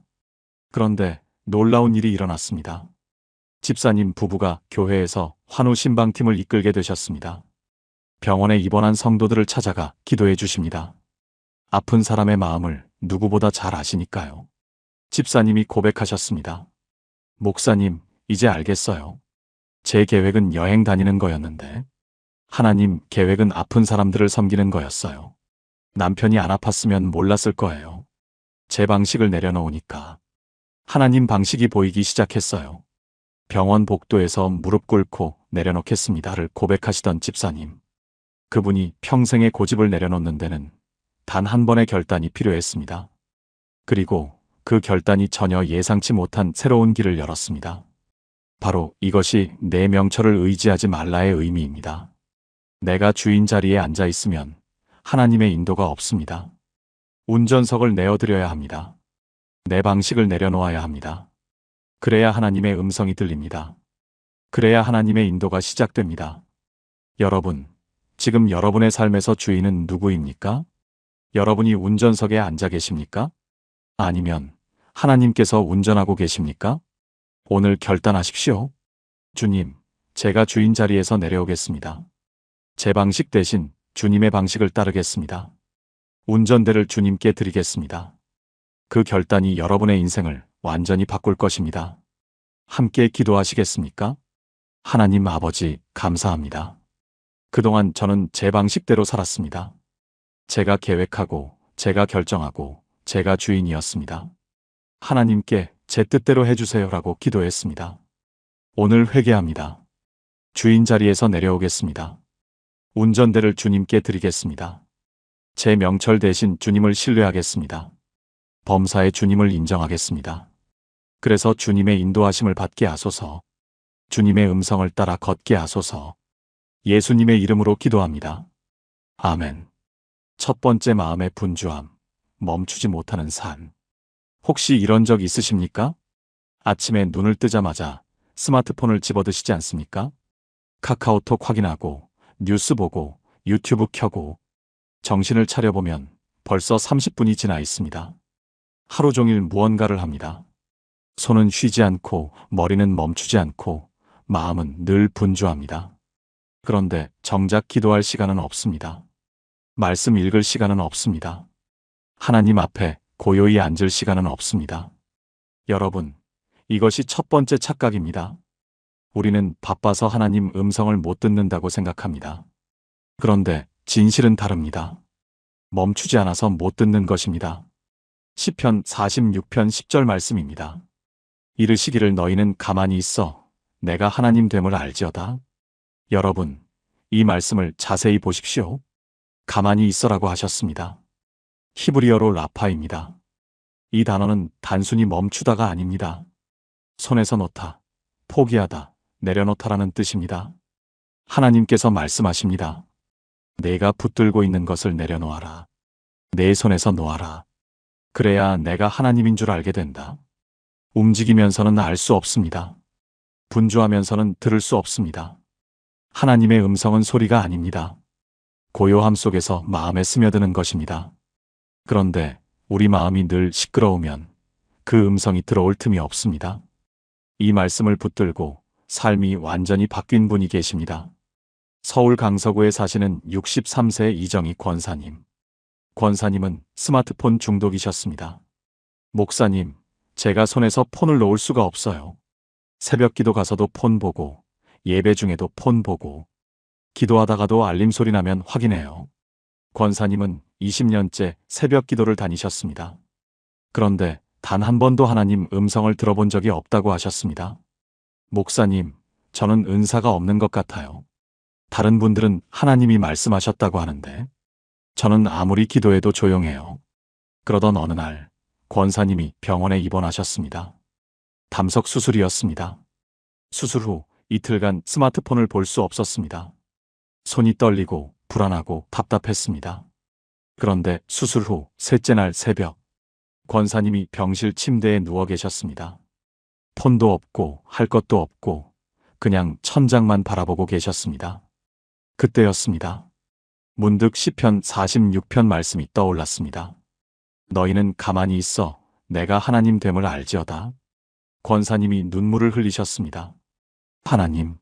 그런데 놀라운 일이 일어났습니다. 집사님 부부가 교회에서 환우 신방팀을 이끌게 되셨습니다. 병원에 입원한 성도들을 찾아가 기도해 주십니다. 아픈 사람의 마음을 누구보다 잘 아시니까요. 집사님이 고백하셨습니다. 목사님, 이제 알겠어요. 제 계획은 여행 다니는 거였는데 하나님 계획은 아픈 사람들을 섬기는 거였어요. 남편이 안 아팠으면 몰랐을 거예요. 제 방식을 내려놓으니까 하나님 방식이 보이기 시작했어요. 병원 복도에서 무릎 꿇고 내려놓겠습니다를 고백하시던 집사님. 그분이 평생의 고집을 내려놓는 데는 단 한 번의 결단이 필요했습니다. 그리고 그 결단이 전혀 예상치 못한 새로운 길을 열었습니다. 바로 이것이 내 명철을 의지하지 말라의 의미입니다. 내가 주인 자리에 앉아 있으면 하나님의 인도가 없습니다. 운전석을 내어드려야 합니다. 내 방식을 내려놓아야 합니다. 그래야 하나님의 음성이 들립니다. 그래야 하나님의 인도가 시작됩니다. 여러분, 지금 여러분의 삶에서 주인은 누구입니까? 여러분이 운전석에 앉아 계십니까? 아니면 하나님께서 운전하고 계십니까? 오늘 결단하십시오. 주님, 제가 주인 자리에서 내려오겠습니다. 제 방식 대신 주님의 방식을 따르겠습니다. 운전대를 주님께 드리겠습니다. 그 결단이 여러분의 인생을 완전히 바꿀 것입니다. 함께 기도하시겠습니까? 하나님 아버지, 감사합니다. 그동안 저는 제 방식대로 살았습니다. 제가 계획하고, 제가 결정하고, 제가 주인이었습니다. 하나님께 제 뜻대로 해주세요라고 기도했습니다. 오늘 회개합니다. 주인 자리에서 내려오겠습니다. 운전대를 주님께 드리겠습니다. 제 명철 대신 주님을 신뢰하겠습니다. 범사의 주님을 인정하겠습니다. 그래서 주님의 인도하심을 받게 하소서. 주님의 음성을 따라 걷게 하소서. 예수님의 이름으로 기도합니다. 아멘. 첫 번째, 마음의 분주함, 멈추지 못하는 삶. 혹시 이런 적 있으십니까? 아침에 눈을 뜨자마자 스마트폰을 집어드시지 않습니까? 카카오톡 확인하고, 뉴스 보고, 유튜브 켜고, 정신을 차려보면 벌써 30분이 지나 있습니다. 하루 종일 무언가를 합니다. 손은 쉬지 않고, 머리는 멈추지 않고, 마음은 늘 분주합니다. 그런데 정작 기도할 시간은 없습니다. 말씀 읽을 시간은 없습니다. 하나님 앞에 고요히 앉을 시간은 없습니다. 여러분, 이것이 첫 번째 착각입니다. 우리는 바빠서 하나님 음성을 못 듣는다고 생각합니다. 그런데 진실은 다릅니다. 멈추지 않아서 못 듣는 것입니다. 시편 46편 10절 말씀입니다. 이르시기를 너희는 가만히 있어 내가 하나님 됨을 알지어다. 여러분, 이 말씀을 자세히 보십시오. 가만히 있어라고 하셨습니다. 히브리어로 라파입니다. 이 단어는 단순히 멈추다가 아닙니다. 손에서 놓다, 포기하다, 내려놓다라는 뜻입니다. 하나님께서 말씀하십니다. 내가 붙들고 있는 것을 내려놓아라. 내 손에서 놓아라. 그래야 내가 하나님인 줄 알게 된다. 움직이면서는 알 수 없습니다. 분주하면서는 들을 수 없습니다. 하나님의 음성은 소리가 아닙니다. 고요함 속에서 마음에 스며드는 것입니다. 그런데 우리 마음이 늘 시끄러우면 그 음성이 들어올 틈이 없습니다. 이 말씀을 붙들고 삶이 완전히 바뀐 분이 계십니다. 서울 강서구에 사시는 63세 이정희 권사님. 권사님은 스마트폰 중독이셨습니다. 목사님, 제가 손에서 폰을 놓을 수가 없어요. 새벽 기도 가서도 폰 보고, 예배 중에도 폰 보고, 기도하다가도 알림 소리 나면 확인해요. 권사님은 20년째 새벽 기도를 다니셨습니다. 그런데 단 한 번도 하나님 음성을 들어본 적이 없다고 하셨습니다. 목사님, 저는 은사가 없는 것 같아요. 다른 분들은 하나님이 말씀하셨다고 하는데 저는 아무리 기도해도 조용해요. 그러던 어느 날 권사님이 병원에 입원하셨습니다. 담석 수술이었습니다. 수술 후 이틀간 스마트폰을 볼 수 없었습니다. 손이 떨리고 불안하고 답답했습니다. 그런데 수술 후 셋째 날 새벽, 권사님이 병실 침대에 누워 계셨습니다. 폰도 없고 할 것도 없고 그냥 천장만 바라보고 계셨습니다. 그때였습니다. 문득 시편 46편 말씀이 떠올랐습니다. 너희는 가만히 있어 내가 하나님 됨을 알지어다. 권사님이 눈물을 흘리셨습니다. 하나님,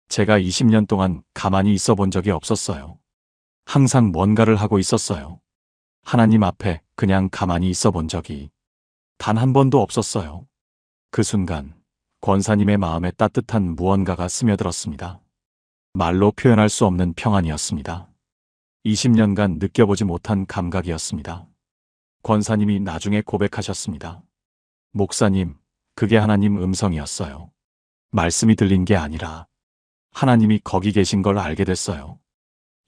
제가 20년 동안 가만히 있어 본 적이 없었어요. 항상 뭔가를 하고 있었어요. 하나님 앞에 그냥 가만히 있어 본 적이 단 한 번도 없었어요. 그 순간 권사님의 마음에 따뜻한 무언가가 스며들었습니다. 말로 표현할 수 없는 평안이었습니다. 20년간 느껴보지 못한 감각이었습니다. 권사님이 나중에 고백하셨습니다. 목사님, 그게 하나님 음성이었어요. 말씀이 들린 게 아니라 하나님이 거기 계신 걸 알게 됐어요.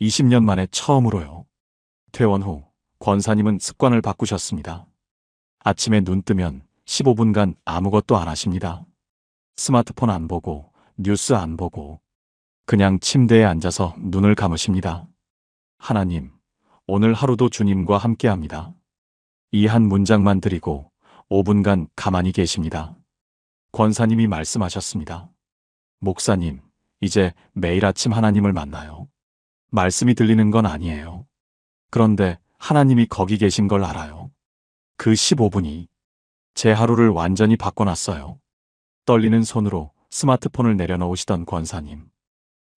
20년 만에 처음으로요. 퇴원 후 권사님은 습관을 바꾸셨습니다. 아침에 눈 뜨면 15분간 아무것도 안 하십니다. 스마트폰 안 보고 뉴스 안 보고 그냥 침대에 앉아서 눈을 감으십니다. 하나님, 오늘 하루도 주님과 함께합니다. 이 한 문장만 드리고 5분간 가만히 계십니다. 권사님이 말씀하셨습니다. 목사님, 이제 매일 아침 하나님을 만나요. 말씀이 들리는 건 아니에요. 그런데 하나님이 거기 계신 걸 알아요. 그 15분이 제 하루를 완전히 바꿔놨어요. 떨리는 손으로 스마트폰을 내려놓으시던 권사님.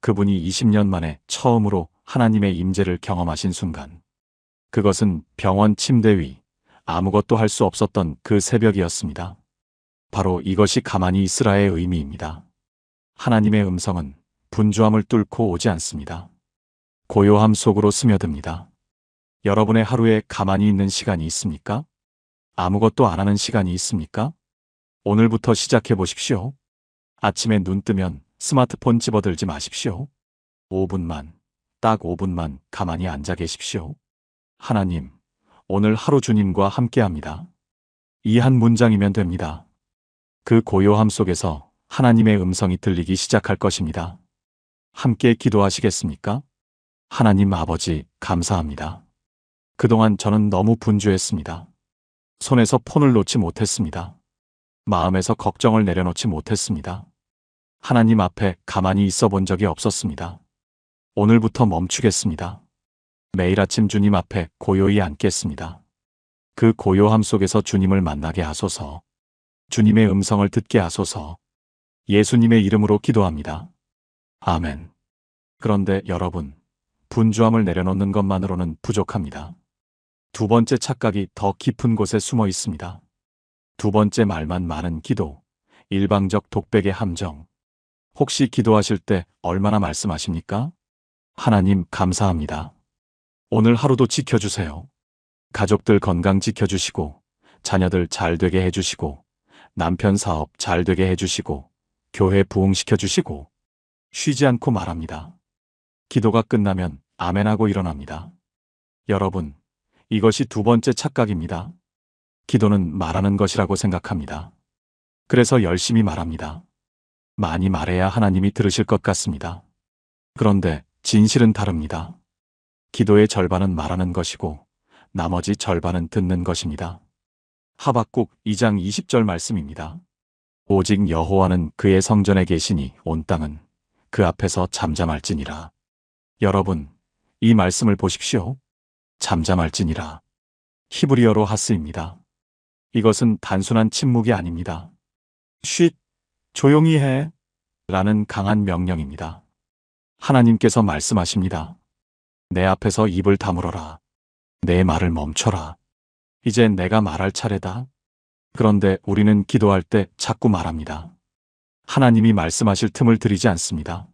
그분이 20년 만에 처음으로 하나님의 임재를 경험하신 순간. 그것은 병원 침대 위 아무것도 할 수 없었던 그 새벽이었습니다. 바로 이것이 가만히 있으라의 의미입니다. 하나님의 음성은 분주함을 뚫고 오지 않습니다. 고요함 속으로 스며듭니다. 여러분의 하루에 가만히 있는 시간이 있습니까? 아무것도 안 하는 시간이 있습니까? 오늘부터 시작해 보십시오. 아침에 눈 뜨면 스마트폰 집어들지 마십시오. 5분만, 딱 5분만 가만히 앉아 계십시오. 하나님, 오늘 하루 주님과 함께합니다. 이 한 문장이면 됩니다. 그 고요함 속에서 하나님의 음성이 들리기 시작할 것입니다. 함께 기도하시겠습니까? 하나님 아버지, 감사합니다. 그동안 저는 너무 분주했습니다. 손에서 폰을 놓지 못했습니다. 마음에서 걱정을 내려놓지 못했습니다. 하나님 앞에 가만히 있어 본 적이 없었습니다. 오늘부터 멈추겠습니다. 매일 아침 주님 앞에 고요히 앉겠습니다. 그 고요함 속에서 주님을 만나게 하소서. 주님의 음성을 듣게 하소서. 예수님의 이름으로 기도합니다. 아멘. 그런데 여러분, 분주함을 내려놓는 것만으로는 부족합니다. 두 번째 착각이 더 깊은 곳에 숨어 있습니다. 두 번째 말만 많은 기도, 일방적 독백의 함정. 혹시 기도하실 때 얼마나 말씀하십니까? 하나님 감사합니다. 오늘 하루도 지켜주세요. 가족들 건강 지켜주시고, 자녀들 잘 되게 해주시고, 남편 사업 잘 되게 해주시고, 교회 부흥시켜주시고, 쉬지 않고 말합니다. 기도가 끝나면 아멘하고 일어납니다. 여러분, 이것이 두 번째 착각입니다. 기도는 말하는 것이라고 생각합니다. 그래서 열심히 말합니다. 많이 말해야 하나님이 들으실 것 같습니다. 그런데 진실은 다릅니다. 기도의 절반은 말하는 것이고 나머지 절반은 듣는 것입니다. 하박국 2장 20절 말씀입니다. 오직 여호와는 그의 성전에 계시니 온 땅은 그 앞에서 잠잠할지니라. 여러분, 이 말씀을 보십시오. 잠잠할지니라. 히브리어로 하스입니다. 이것은 단순한 침묵이 아닙니다. 쉿, 조용히 해 라는 강한 명령입니다. 하나님께서 말씀하십니다. 내 앞에서 입을 다물어라. 내 말을 멈춰라. 이제 내가 말할 차례다. 그런데 우리는 기도할 때 자꾸 말합니다. 하나님이 말씀하실 틈을 들이지 않습니다.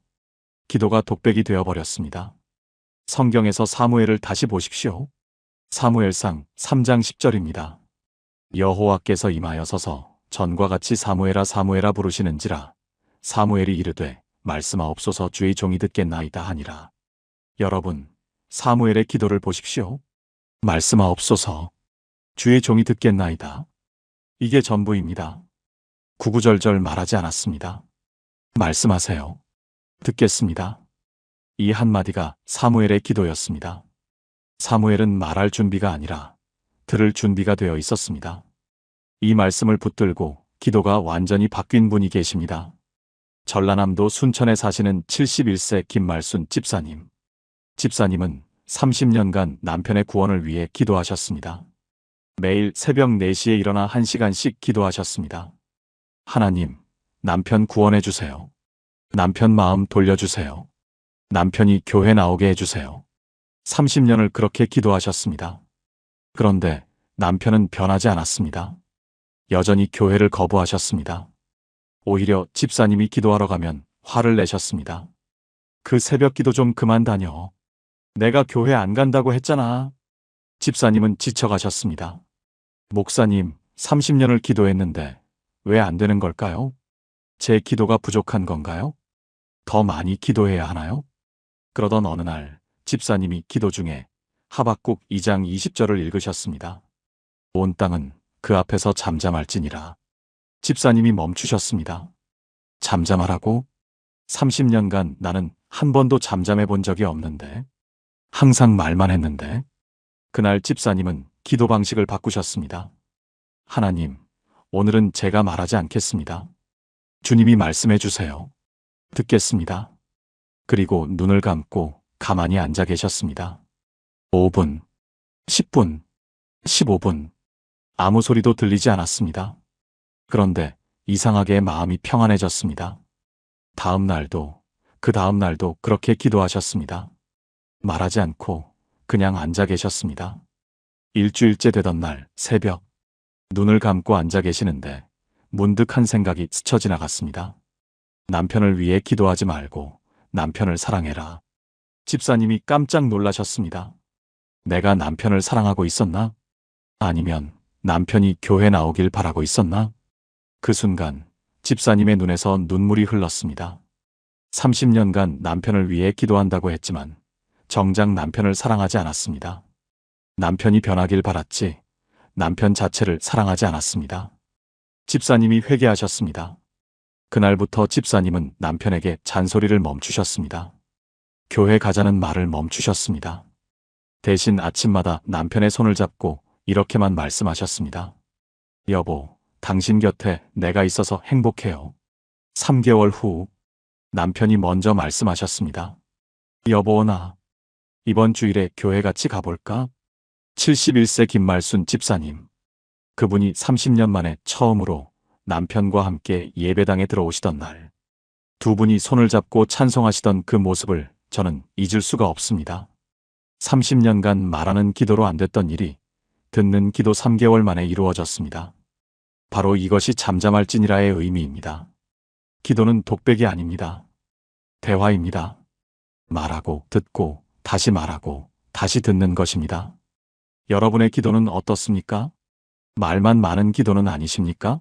기도가 독백이 되어버렸습니다. 성경에서 사무엘을 다시 보십시오. 사무엘상 3장 10절입니다. 여호와께서 임하여서서 전과 같이 사무엘아 사무엘아 부르시는지라. 사무엘이 이르되 말씀하옵소서 주의 종이 듣겠나이다 하니라. 여러분, 사무엘의 기도를 보십시오. 말씀하옵소서 주의 종이 듣겠나이다. 이게 전부입니다. 구구절절 말하지 않았습니다. 말씀하세요. 듣겠습니다. 이 한마디가 사무엘의 기도였습니다. 사무엘은 말할 준비가 아니라 들을 준비가 되어 있었습니다. 이 말씀을 붙들고 기도가 완전히 바뀐 분이 계십니다. 전라남도 순천에 사시는 71세 김말순 집사님. 집사님은 30년간 남편의 구원을 위해 기도하셨습니다. 매일 새벽 4시에 일어나 1시간씩 기도하셨습니다. 하나님, 남편 구원해 주세요. 남편 마음 돌려주세요. 남편이 교회 나오게 해주세요. 30년을 그렇게 기도하셨습니다. 그런데 남편은 변하지 않았습니다. 여전히 교회를 거부하셨습니다. 오히려 집사님이 기도하러 가면 화를 내셨습니다. 그 새벽 기도 좀 그만 다녀. 내가 교회 안 간다고 했잖아. 집사님은 지쳐가셨습니다. 목사님, 30년을 기도했는데 왜 안 되는 걸까요? 제 기도가 부족한 건가요? 더 많이 기도해야 하나요? 그러던 어느 날 집사님이 기도 중에 하박국 2장 20절을 읽으셨습니다. 온 땅은 그 앞에서 잠잠할지니라. 집사님이 멈추셨습니다. 잠잠하라고? 30년간 나는 한 번도 잠잠해 본 적이 없는데. 항상 말만 했는데. 그날 집사님은 기도 방식을 바꾸셨습니다. 하나님, 오늘은 제가 말하지 않겠습니다. 주님이 말씀해 주세요. 듣겠습니다. 그리고 눈을 감고 가만히 앉아 계셨습니다. 5분, 10분, 15분. 아무 소리도 들리지 않았습니다. 그런데 이상하게 마음이 평안해졌습니다. 다음 날도, 그 다음 날도 그렇게 기도하셨습니다. 말하지 않고 그냥 앉아 계셨습니다. 일주일째 되던 날 새벽, 눈을 감고 앉아 계시는데 문득 한 생각이 스쳐 지나갔습니다. 남편을 위해 기도하지 말고 남편을 사랑해라. 집사님이 깜짝 놀라셨습니다. 내가 남편을 사랑하고 있었나? 아니면 남편이 교회 나오길 바라고 있었나? 그 순간 집사님의 눈에서 눈물이 흘렀습니다. 30년간 남편을 위해 기도한다고 했지만 정작 남편을 사랑하지 않았습니다. 남편이 변하길 바랐지 남편 자체를 사랑하지 않았습니다. 집사님이 회개하셨습니다. 그날부터 집사님은 남편에게 잔소리를 멈추셨습니다. 교회 가자는 말을 멈추셨습니다. 대신 아침마다 남편의 손을 잡고 이렇게만 말씀하셨습니다. 여보, 당신 곁에 내가 있어서 행복해요. 3개월 후 남편이 먼저 말씀하셨습니다. 여보, 나 이번 주일에 교회 같이 가볼까? 71세 김말순 집사님. 그분이 30년 만에 처음으로 남편과 함께 예배당에 들어오시던 날, 두 분이 손을 잡고 찬송하시던 그 모습을 저는 잊을 수가 없습니다. 30년간 말하는 기도로 안 됐던 일이 듣는 기도 3개월 만에 이루어졌습니다. 바로 이것이 잠잠할지니라의 의미입니다. 기도는 독백이 아닙니다. 대화입니다. 말하고 듣고 다시 말하고 다시 듣는 것입니다. 여러분의 기도는 어떻습니까? 말만 많은 기도는 아니십니까?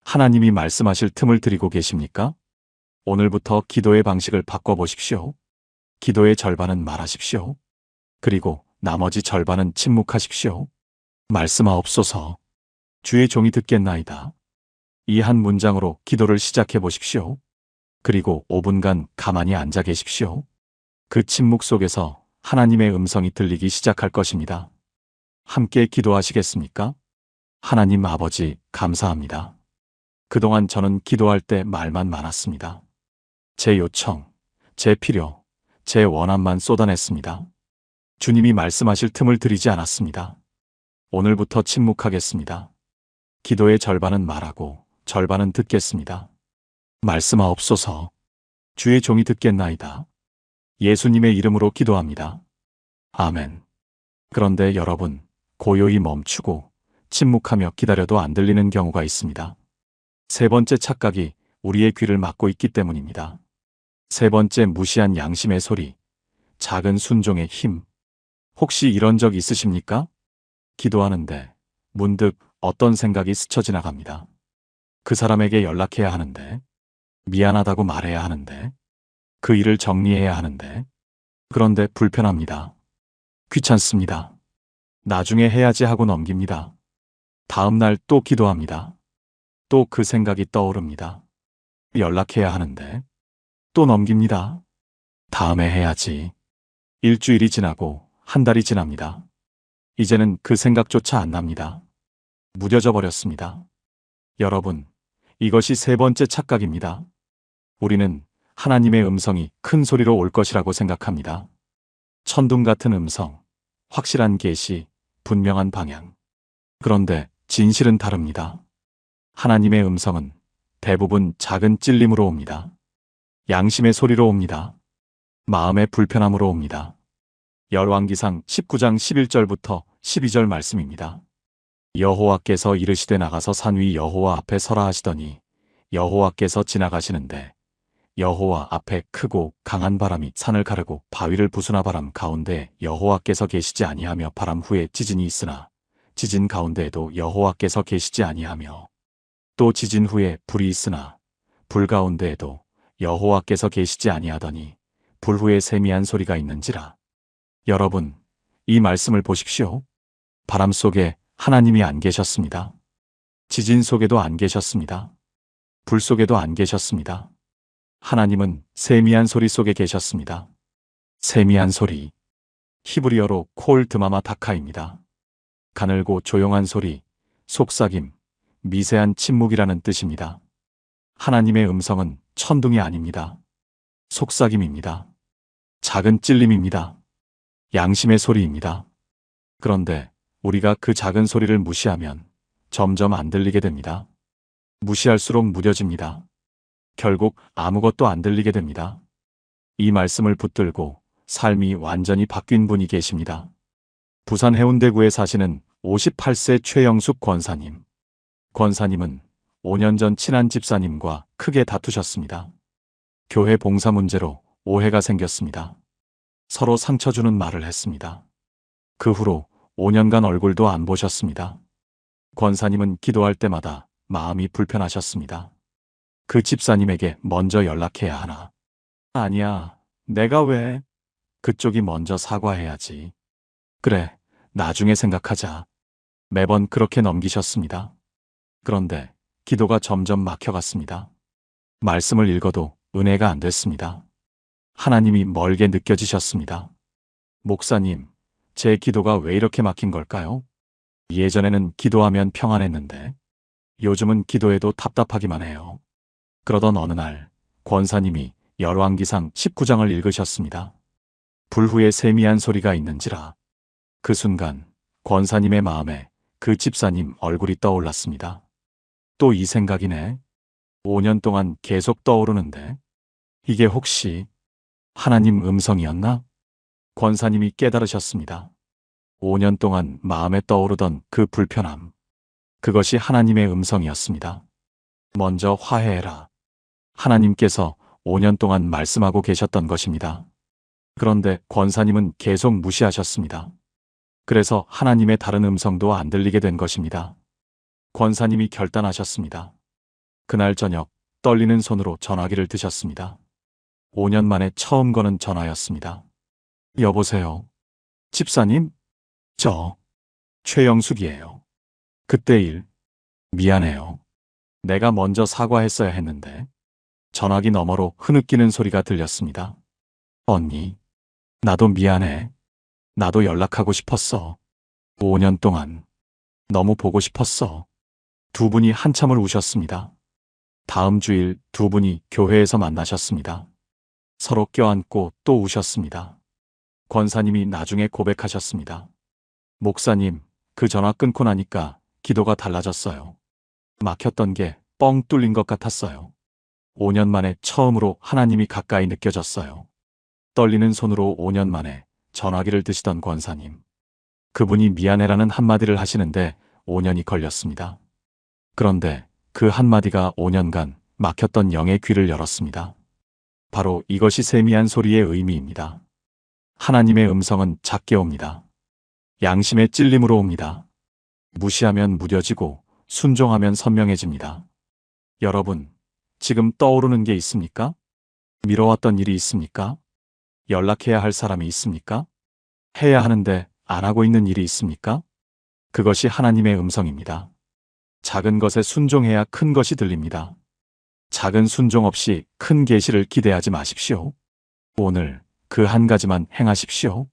하나님이 말씀하실 틈을 드리고 계십니까? 오늘부터 기도의 방식을 바꿔보십시오. 기도의 절반은 말하십시오. 그리고 나머지 절반은 침묵하십시오. 말씀하옵소서. 주의 종이 듣겠나이다. 이 한 문장으로 기도를 시작해 보십시오. 그리고 5분간 가만히 앉아 계십시오. 그 침묵 속에서 하나님의 음성이 들리기 시작할 것입니다. 함께 기도하시겠습니까? 하나님 아버지, 감사합니다. 그동안 저는 기도할 때 말만 많았습니다. 제 요청, 제 필요, 제 원함만 쏟아냈습니다. 주님이 말씀하실 틈을 드리지 않았습니다. 오늘부터 침묵하겠습니다. 기도의 절반은 말하고 절반은 듣겠습니다. 말씀하옵소서. 주의 종이 듣겠나이다. 예수님의 이름으로 기도합니다. 아멘. 그런데 여러분, 고요히 멈추고 침묵하며 기다려도 안 들리는 경우가 있습니다. 세 번째 착각이 우리의 귀를 막고 있기 때문입니다. 세 번째 무시한 양심의 소리, 작은 순종의 힘. 혹시 이런 적 있으십니까? 기도하는데 문득 어떤 생각이 스쳐 지나갑니다. 그 사람에게 연락해야 하는데, 미안하다고 말해야 하는데, 그 일을 정리해야 하는데, 그런데 불편합니다. 귀찮습니다. 나중에 해야지 하고 넘깁니다. 다음 날 또 기도합니다. 또 그 생각이 떠오릅니다. 연락해야 하는데, 또 넘깁니다. 다음에 해야지. 일주일이 지나고 한 달이 지납니다. 이제는 그 생각조차 안 납니다. 무뎌져 버렸습니다. 여러분, 이것이 세 번째 착각입니다. 우리는 하나님의 음성이 큰 소리로 올 것이라고 생각합니다. 천둥 같은 음성, 확실한 계시, 분명한 방향. 그런데 진실은 다릅니다. 하나님의 음성은 대부분 작은 찔림으로 옵니다. 양심의 소리로 옵니다. 마음의 불편함으로 옵니다. 열왕기상 19장 11절부터 12절 말씀입니다. 여호와께서 이르시되 나가서 산 위 여호와 앞에 서라 하시더니 여호와께서 지나가시는데 여호와 앞에 크고 강한 바람이 산을 가르고 바위를 부수나 바람 가운데 여호와께서 계시지 아니하며 바람 후에 지진이 있으나 지진 가운데에도 여호와께서 계시지 아니하며 또 지진 후에 불이 있으나 불 가운데에도 여호와께서 계시지 아니하더니 불 후에 세미한 소리가 있는지라. 여러분, 이 말씀을 보십시오. 바람 속에 하나님이 안 계셨습니다. 지진 속에도 안 계셨습니다. 불 속에도 안 계셨습니다. 하나님은 세미한 소리 속에 계셨습니다. 세미한 소리. 히브리어로 콜 드마마 다카입니다. 가늘고 조용한 소리, 속삭임, 미세한 침묵이라는 뜻입니다. 하나님의 음성은 천둥이 아닙니다. 속삭임입니다. 작은 찔림입니다. 양심의 소리입니다. 그런데 우리가 그 작은 소리를 무시하면 점점 안 들리게 됩니다. 무시할수록 무뎌집니다. 결국 아무것도 안 들리게 됩니다. 이 말씀을 붙들고 삶이 완전히 바뀐 분이 계십니다. 부산 해운대구에 사시는 58세 최영숙 권사님. 권사님은 5년 전 친한 집사님과 크게 다투셨습니다. 교회 봉사 문제로 오해가 생겼습니다. 서로 상처 주는 말을 했습니다. 그 후로 5년간 얼굴도 안 보셨습니다. 권사님은 기도할 때마다 마음이 불편하셨습니다. 그 집사님에게 먼저 연락해야 하나? 아니야, 내가 왜? 그쪽이 먼저 사과해야지. 그래, 나중에 생각하자. 매번 그렇게 넘기셨습니다. 그런데 기도가 점점 막혀갔습니다. 말씀을 읽어도 은혜가 안 됐습니다. 하나님이 멀게 느껴지셨습니다. 목사님, 제 기도가 왜 이렇게 막힌 걸까요? 예전에는 기도하면 평안했는데 요즘은 기도해도 답답하기만 해요. 그러던 어느 날 권사님이 열왕기상 19장을 읽으셨습니다. 불후에 세미한 소리가 있는지라. 그 순간 권사님의 마음에 그 집사님 얼굴이 떠올랐습니다. 또 이 생각이네. 5년 동안 계속 떠오르는데 이게 혹시 하나님 음성이었나? 권사님이 깨달으셨습니다. 5년 동안 마음에 떠오르던 그 불편함. 그것이 하나님의 음성이었습니다. 먼저 화해해라. 하나님께서 5년 동안 말씀하고 계셨던 것입니다. 그런데 권사님은 계속 무시하셨습니다. 그래서 하나님의 다른 음성도 안 들리게 된 것입니다. 권사님이 결단하셨습니다. 그날 저녁 떨리는 손으로 전화기를 드셨습니다. 5년 만에 처음 거는 전화였습니다. 여보세요. 집사님? 저 최영숙이에요. 그때 일 미안해요. 내가 먼저 사과했어야 했는데. 전화기 너머로 흐느끼는 소리가 들렸습니다. 언니, 나도 미안해. 나도 연락하고 싶었어. 5년 동안 너무 보고 싶었어. 두 분이 한참을 우셨습니다. 다음 주일 두 분이 교회에서 만나셨습니다. 서로 껴안고 또 우셨습니다. 권사님이 나중에 고백하셨습니다. 목사님, 그 전화 끊고 나니까 기도가 달라졌어요. 막혔던 게 뻥 뚫린 것 같았어요. 5년 만에 처음으로 하나님이 가까이 느껴졌어요. 떨리는 손으로 5년 만에 전화기를 드시던 권사님. 그분이 미안해라는 한마디를 하시는데 5년이 걸렸습니다. 그런데 그 한마디가 5년간 막혔던 영의 귀를 열었습니다. 바로 이것이 세미한 소리의 의미입니다. 하나님의 음성은 작게 옵니다. 양심의 찔림으로 옵니다. 무시하면 무뎌지고 순종하면 선명해집니다. 여러분, 지금 떠오르는 게 있습니까? 미뤄왔던 일이 있습니까? 연락해야 할 사람이 있습니까? 해야 하는데 안 하고 있는 일이 있습니까? 그것이 하나님의 음성입니다. 작은 것에 순종해야 큰 것이 들립니다. 작은 순종 없이 큰 계시를 기대하지 마십시오. 오늘 그 한 가지만 행하십시오.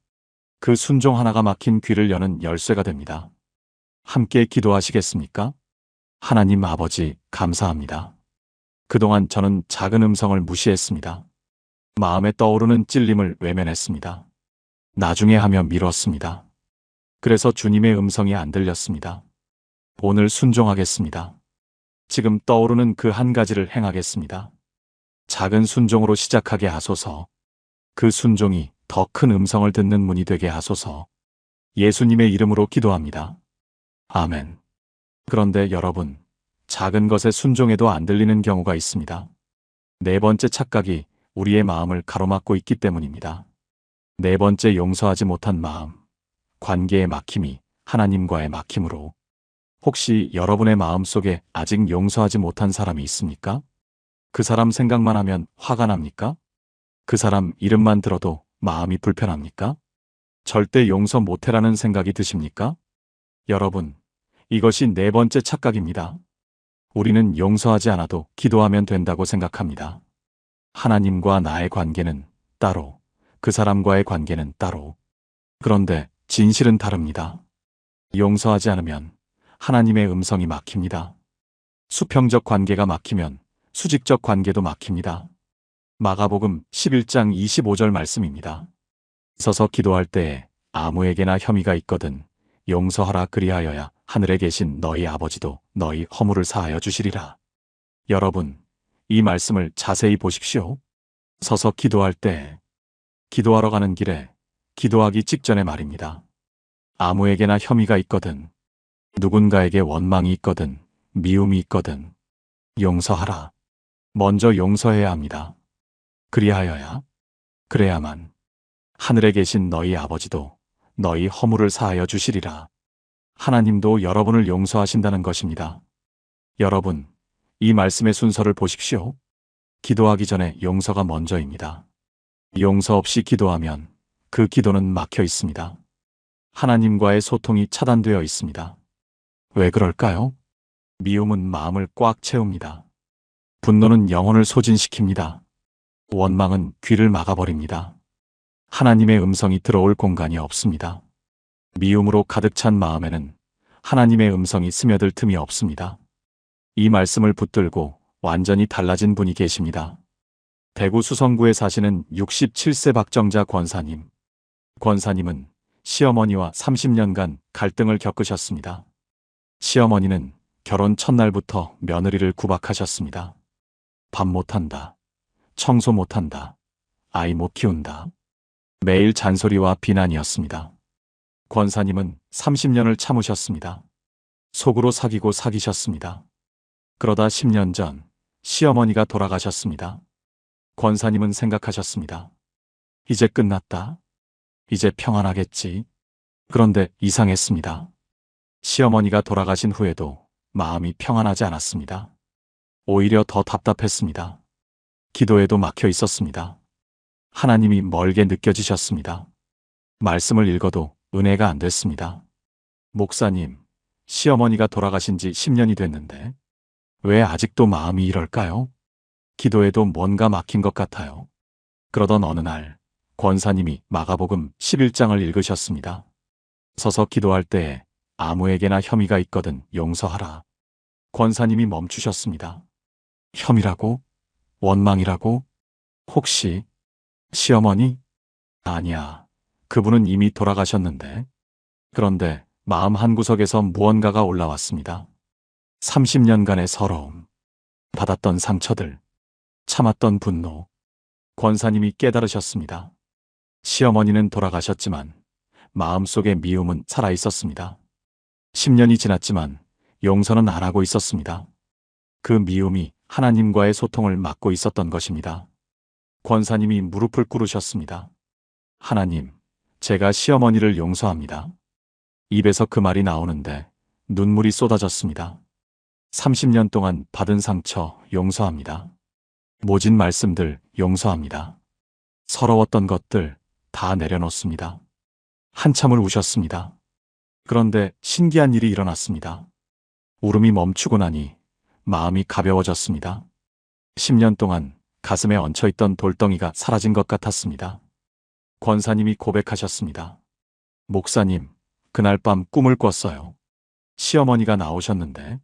그 순종 하나가 막힌 귀를 여는 열쇠가 됩니다. 함께 기도하시겠습니까? 하나님 아버지, 감사합니다. 그동안 저는 작은 음성을 무시했습니다. 마음에 떠오르는 찔림을 외면했습니다. 나중에 하며 미뤘습니다. 그래서 주님의 음성이 안 들렸습니다. 오늘 순종하겠습니다. 지금 떠오르는 그 한 가지를 행하겠습니다. 작은 순종으로 시작하게 하소서. 그 순종이 더 큰 음성을 듣는 문이 되게 하소서. 예수님의 이름으로 기도합니다. 아멘. 그런데 여러분, 작은 것에 순종해도 안 들리는 경우가 있습니다. 네 번째 착각이 우리의 마음을 가로막고 있기 때문입니다. 네 번째 용서하지 못한 마음, 관계의 막힘이 하나님과의 막힘으로. 혹시 여러분의 마음속에 아직 용서하지 못한 사람이 있습니까? 그 사람 생각만 하면 화가 납니까? 그 사람 이름만 들어도 마음이 불편합니까? 절대 용서 못해라는 생각이 드십니까? 여러분, 이것이 네 번째 착각입니다. 우리는 용서하지 않아도 기도하면 된다고 생각합니다. 하나님과 나의 관계는 따로, 그 사람과의 관계는 따로. 그런데 진실은 다릅니다. 용서하지 않으면 하나님의 음성이 막힙니다. 수평적 관계가 막히면 수직적 관계도 막힙니다. 마가복음 11장 25절 말씀입니다. 서서 기도할 때에 아무에게나 혐의가 있거든 용서하라, 그리하여야 하늘에 계신 너희 아버지도 너희 허물을 사하여 주시리라. 여러분, 이 말씀을 자세히 보십시오. 서서 기도할 때, 기도하러 가는 길에, 기도하기 직전에 말입니다. 아무에게나 혐의가 있거든, 누군가에게 원망이 있거든, 미움이 있거든 용서하라. 먼저 용서해야 합니다. 그리하여야, 그래야만 하늘에 계신 너희 아버지도 너희 허물을 사하여 주시리라. 하나님도 여러분을 용서하신다는 것입니다. 여러분, 이 말씀의 순서를 보십시오. 기도하기 전에 용서가 먼저입니다. 용서 없이 기도하면 그 기도는 막혀 있습니다. 하나님과의 소통이 차단되어 있습니다. 왜 그럴까요? 미움은 마음을 꽉 채웁니다. 분노는 영혼을 소진시킵니다. 원망은 귀를 막아버립니다. 하나님의 음성이 들어올 공간이 없습니다. 미움으로 가득 찬 마음에는 하나님의 음성이 스며들 틈이 없습니다. 이 말씀을 붙들고 완전히 달라진 분이 계십니다. 대구 수성구에 사시는 67세 박정자 권사님. 권사님은 시어머니와 30년간 갈등을 겪으셨습니다. 시어머니는 결혼 첫날부터 며느리를 구박하셨습니다. 밥 못한다. 청소 못한다. 아이 못 키운다. 매일 잔소리와 비난이었습니다. 권사님은 30년을 참으셨습니다. 속으로 사귀고 사귀셨습니다. 그러다 10년 전 시어머니가 돌아가셨습니다. 권사님은 생각하셨습니다. 이제 끝났다. 이제 평안하겠지. 그런데 이상했습니다. 시어머니가 돌아가신 후에도 마음이 평안하지 않았습니다. 오히려 더 답답했습니다. 기도에도 막혀 있었습니다. 하나님이 멀게 느껴지셨습니다. 말씀을 읽어도 은혜가 안 됐습니다. 목사님, 시어머니가 돌아가신 지 10년이 됐는데 왜 아직도 마음이 이럴까요? 기도에도 뭔가 막힌 것 같아요. 그러던 어느 날 권사님이 마가복음 11장을 읽으셨습니다. 서서 기도할 때에 아무에게나 혐의가 있거든 용서하라. 권사님이 멈추셨습니다. 혐의라고? 원망이라고? 혹시 시어머니? 아니야. 그분은 이미 돌아가셨는데. 그런데 마음 한구석에서 무언가가 올라왔습니다. 30년간의 서러움, 받았던 상처들, 참았던 분노. 권사님이 깨달으셨습니다. 시어머니는 돌아가셨지만 마음속의 미움은 살아있었습니다. 10년이 지났지만 용서는 안 하고 있었습니다. 그 미움이 하나님과의 소통을 막고 있었던 것입니다. 권사님이 무릎을 꿇으셨습니다. 하나님, 제가 시어머니를 용서합니다. 입에서 그 말이 나오는데 눈물이 쏟아졌습니다. 30년 동안 받은 상처 용서합니다. 모진 말씀들 용서합니다. 서러웠던 것들 다 내려놓습니다. 한참을 우셨습니다. 그런데 신기한 일이 일어났습니다. 울음이 멈추고 나니 마음이 가벼워졌습니다. 10년 동안 가슴에 얹혀있던 돌덩이가 사라진 것 같았습니다. 권사님이 고백하셨습니다. 목사님, 그날 밤 꿈을 꿨어요. 시어머니가 나오셨는데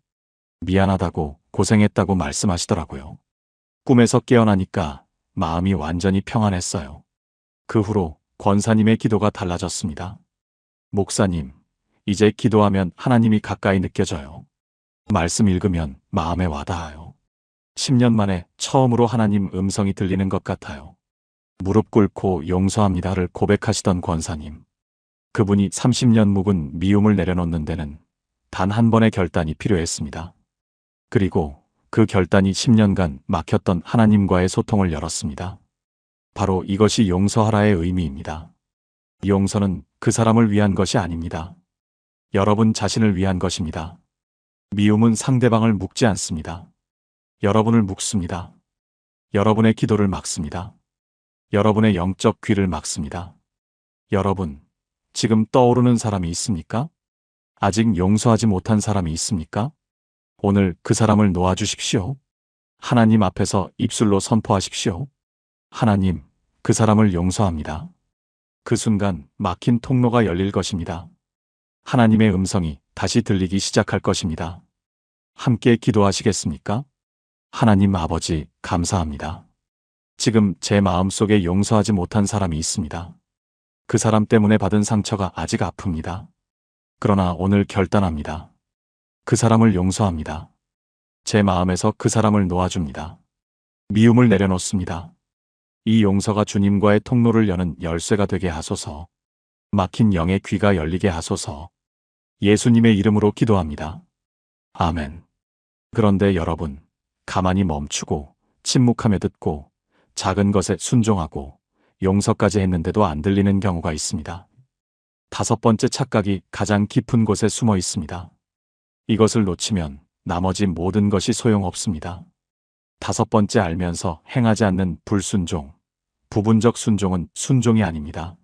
미안하다고 고생했다고 말씀하시더라고요. 꿈에서 깨어나니까 마음이 완전히 평안했어요. 그 후로 권사님의 기도가 달라졌습니다. 목사님, 이제 기도하면 하나님이 가까이 느껴져요. 말씀 읽으면 마음에 와닿아요. 10년 만에 처음으로 하나님 음성이 들리는 것 같아요. 무릎 꿇고 용서합니다를 고백하시던 권사님. 그분이 30년 묵은 미움을 내려놓는 데는 단 한 번의 결단이 필요했습니다. 그리고 그 결단이 10년간 막혔던 하나님과의 소통을 열었습니다. 바로 이것이 용서하라의 의미입니다. 용서는 그 사람을 위한 것이 아닙니다. 여러분 자신을 위한 것입니다. 미움은 상대방을 묶지 않습니다. 여러분을 묶습니다. 여러분의 기도를 막습니다. 여러분의 영적 귀를 막습니다. 여러분, 지금 떠오르는 사람이 있습니까? 아직 용서하지 못한 사람이 있습니까? 오늘 그 사람을 놓아주십시오. 하나님 앞에서 입술로 선포하십시오. 하나님, 그 사람을 용서합니다. 그 순간 막힌 통로가 열릴 것입니다. 하나님의 음성이 다시 들리기 시작할 것입니다. 함께 기도하시겠습니까? 하나님 아버지, 감사합니다. 지금 제 마음속에 용서하지 못한 사람이 있습니다. 그 사람 때문에 받은 상처가 아직 아픕니다. 그러나 오늘 결단합니다. 그 사람을 용서합니다. 제 마음에서 그 사람을 놓아줍니다. 미움을 내려놓습니다. 이 용서가 주님과의 통로를 여는 열쇠가 되게 하소서. 막힌 영의 귀가 열리게 하소서. 예수님의 이름으로 기도합니다. 아멘. 그런데 여러분, 가만히 멈추고 침묵하며 듣고 작은 것에 순종하고 용서까지 했는데도 안 들리는 경우가 있습니다. 다섯 번째 착각이 가장 깊은 곳에 숨어 있습니다. 이것을 놓치면 나머지 모든 것이 소용없습니다. 다섯 번째 알면서 행하지 않는 불순종. 부분적 순종은 순종이 아닙니다.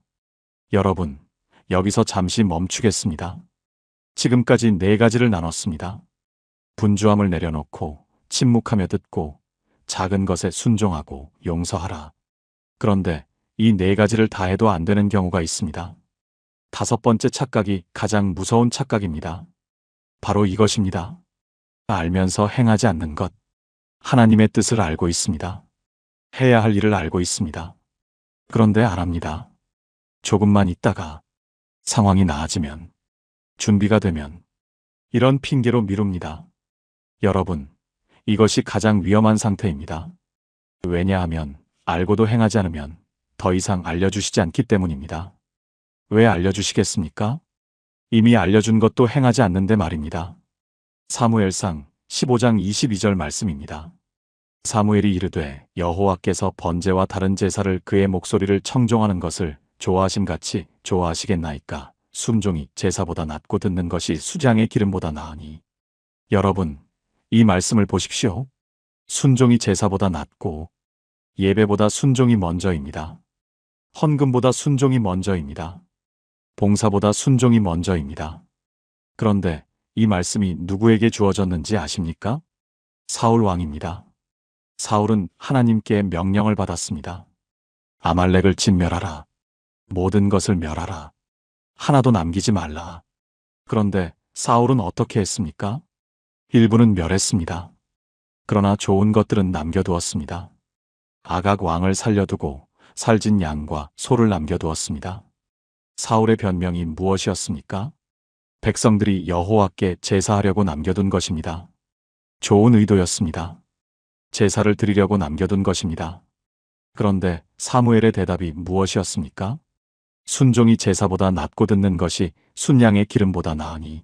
여러분, 여기서 잠시 멈추겠습니다. 지금까지 네 가지를 나눴습니다. 분주함을 내려놓고 침묵하며 듣고 작은 것에 순종하고 용서하라. 그런데 이 네 가지를 다 해도 안 되는 경우가 있습니다. 다섯 번째 착각이 가장 무서운 착각입니다. 바로 이것입니다. 알면서 행하지 않는 것. 하나님의 뜻을 알고 있습니다. 해야 할 일을 알고 있습니다. 그런데 안 합니다. 조금만 있다가 상황이 나아지면, 준비가 되면 이런 핑계로 미룹니다. 여러분, 이것이 가장 위험한 상태입니다. 왜냐하면 알고도 행하지 않으면 더 이상 알려주시지 않기 때문입니다. 왜 알려주시겠습니까? 이미 알려준 것도 행하지 않는데 말입니다. 사무엘상 15장 22절 말씀입니다. 사무엘이 이르되 여호와께서 번제와 다른 제사를 그의 목소리를 청종하는 것을 좋아하심같이 좋아하시겠나이까. 순종이 제사보다 낫고 듣는 것이 수장의 기름보다 나으니. 여러분, 이 말씀을 보십시오. 순종이 제사보다 낫고 예배보다 순종이 먼저입니다. 헌금보다 순종이 먼저입니다. 봉사보다 순종이 먼저입니다. 그런데 이 말씀이 누구에게 주어졌는지 아십니까? 사울 왕입니다. 사울은 하나님께 명령을 받았습니다. 아말렉을 진멸하라. 모든 것을 멸하라. 하나도 남기지 말라. 그런데 사울은 어떻게 했습니까? 일부는 멸했습니다. 그러나 좋은 것들은 남겨두었습니다. 아각 왕을 살려두고 살진 양과 소를 남겨두었습니다. 사울의 변명이 무엇이었습니까? 백성들이 여호와께 제사하려고 남겨둔 것입니다. 좋은 의도였습니다. 제사를 드리려고 남겨둔 것입니다. 그런데 사무엘의 대답이 무엇이었습니까? 순종이 제사보다 낫고 듣는 것이 순양의 기름보다 나으니.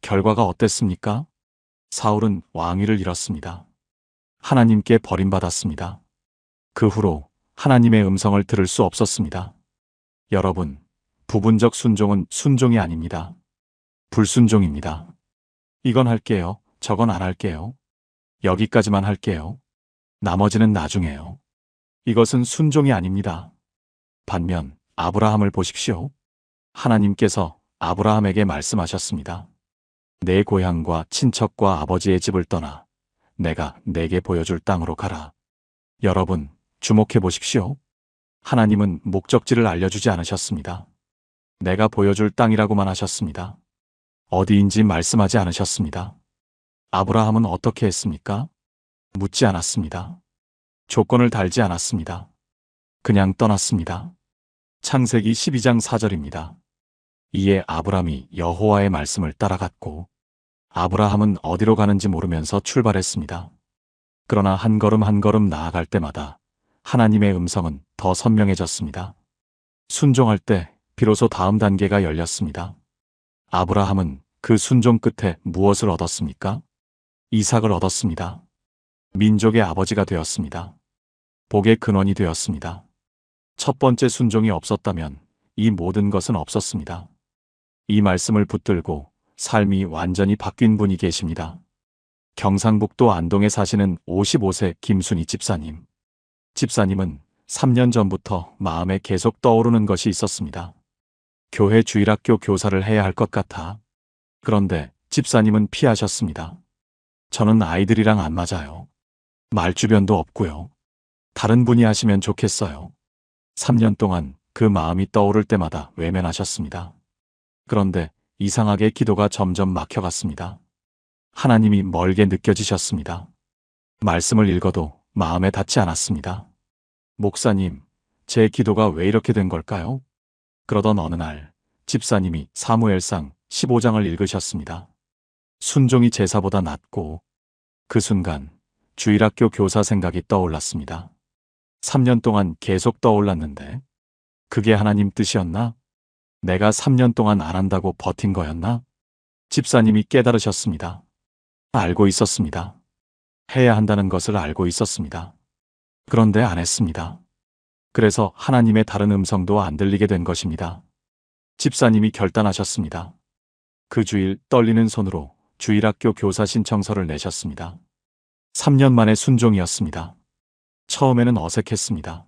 결과가 어땠습니까? 사울은 왕위를 잃었습니다. 하나님께 버림받았습니다. 그 후로 하나님의 음성을 들을 수 없었습니다. 여러분, 부분적 순종은 순종이 아닙니다. 불순종입니다. 이건 할게요. 저건 안 할게요. 여기까지만 할게요. 나머지는 나중에요. 이것은 순종이 아닙니다. 반면 아브라함을 보십시오. 하나님께서 아브라함에게 말씀하셨습니다. 내 고향과 친척과 아버지의 집을 떠나 내가 내게 보여줄 땅으로 가라. 여러분, 주목해 보십시오. 하나님은 목적지를 알려주지 않으셨습니다. 내가 보여줄 땅이라고만 하셨습니다. 어디인지 말씀하지 않으셨습니다. 아브라함은 어떻게 했습니까? 묻지 않았습니다. 조건을 달지 않았습니다. 그냥 떠났습니다. 창세기 12장 4절입니다. 이에 아브람이 여호와의 말씀을 따라갔고 아브라함은 어디로 가는지 모르면서 출발했습니다. 그러나 한 걸음 한 걸음 나아갈 때마다 하나님의 음성은 더 선명해졌습니다. 순종할 때 비로소 다음 단계가 열렸습니다. 아브라함은 그 순종 끝에 무엇을 얻었습니까? 이삭을 얻었습니다. 민족의 아버지가 되었습니다. 복의 근원이 되었습니다. 첫 번째 순종이 없었다면 이 모든 것은 없었습니다. 이 말씀을 붙들고 삶이 완전히 바뀐 분이 계십니다. 경상북도 안동에 사시는 55세 김순희 집사님. 집사님은 3년 전부터 마음에 계속 떠오르는 것이 있었습니다. 교회 주일학교 교사를 해야 할 것 같아. 그런데 집사님은 피하셨습니다. 저는 아이들이랑 안 맞아요. 말주변도 없고요. 다른 분이 하시면 좋겠어요. 3년 동안 그 마음이 떠오를 때마다 외면하셨습니다. 그런데 이상하게 기도가 점점 막혀갔습니다. 하나님이 멀게 느껴지셨습니다. 말씀을 읽어도 마음에 닿지 않았습니다. 목사님, 제 기도가 왜 이렇게 된 걸까요? 그러던 어느 날 집사님이 사무엘상 15장을 읽으셨습니다. 순종이 제사보다 낫고, 그 순간 주일학교 교사 생각이 떠올랐습니다. 3년 동안 계속 떠올랐는데 그게 하나님 뜻이었나? 내가 3년 동안 안 한다고 버틴 거였나? 집사님이 깨달으셨습니다. 알고 있었습니다. 해야 한다는 것을 알고 있었습니다. 그런데 안 했습니다. 그래서 하나님의 다른 음성도 안 들리게 된 것입니다. 집사님이 결단하셨습니다. 그 주일 떨리는 손으로 주일학교 교사 신청서를 내셨습니다. 3년 만의 순종이었습니다. 처음에는 어색했습니다.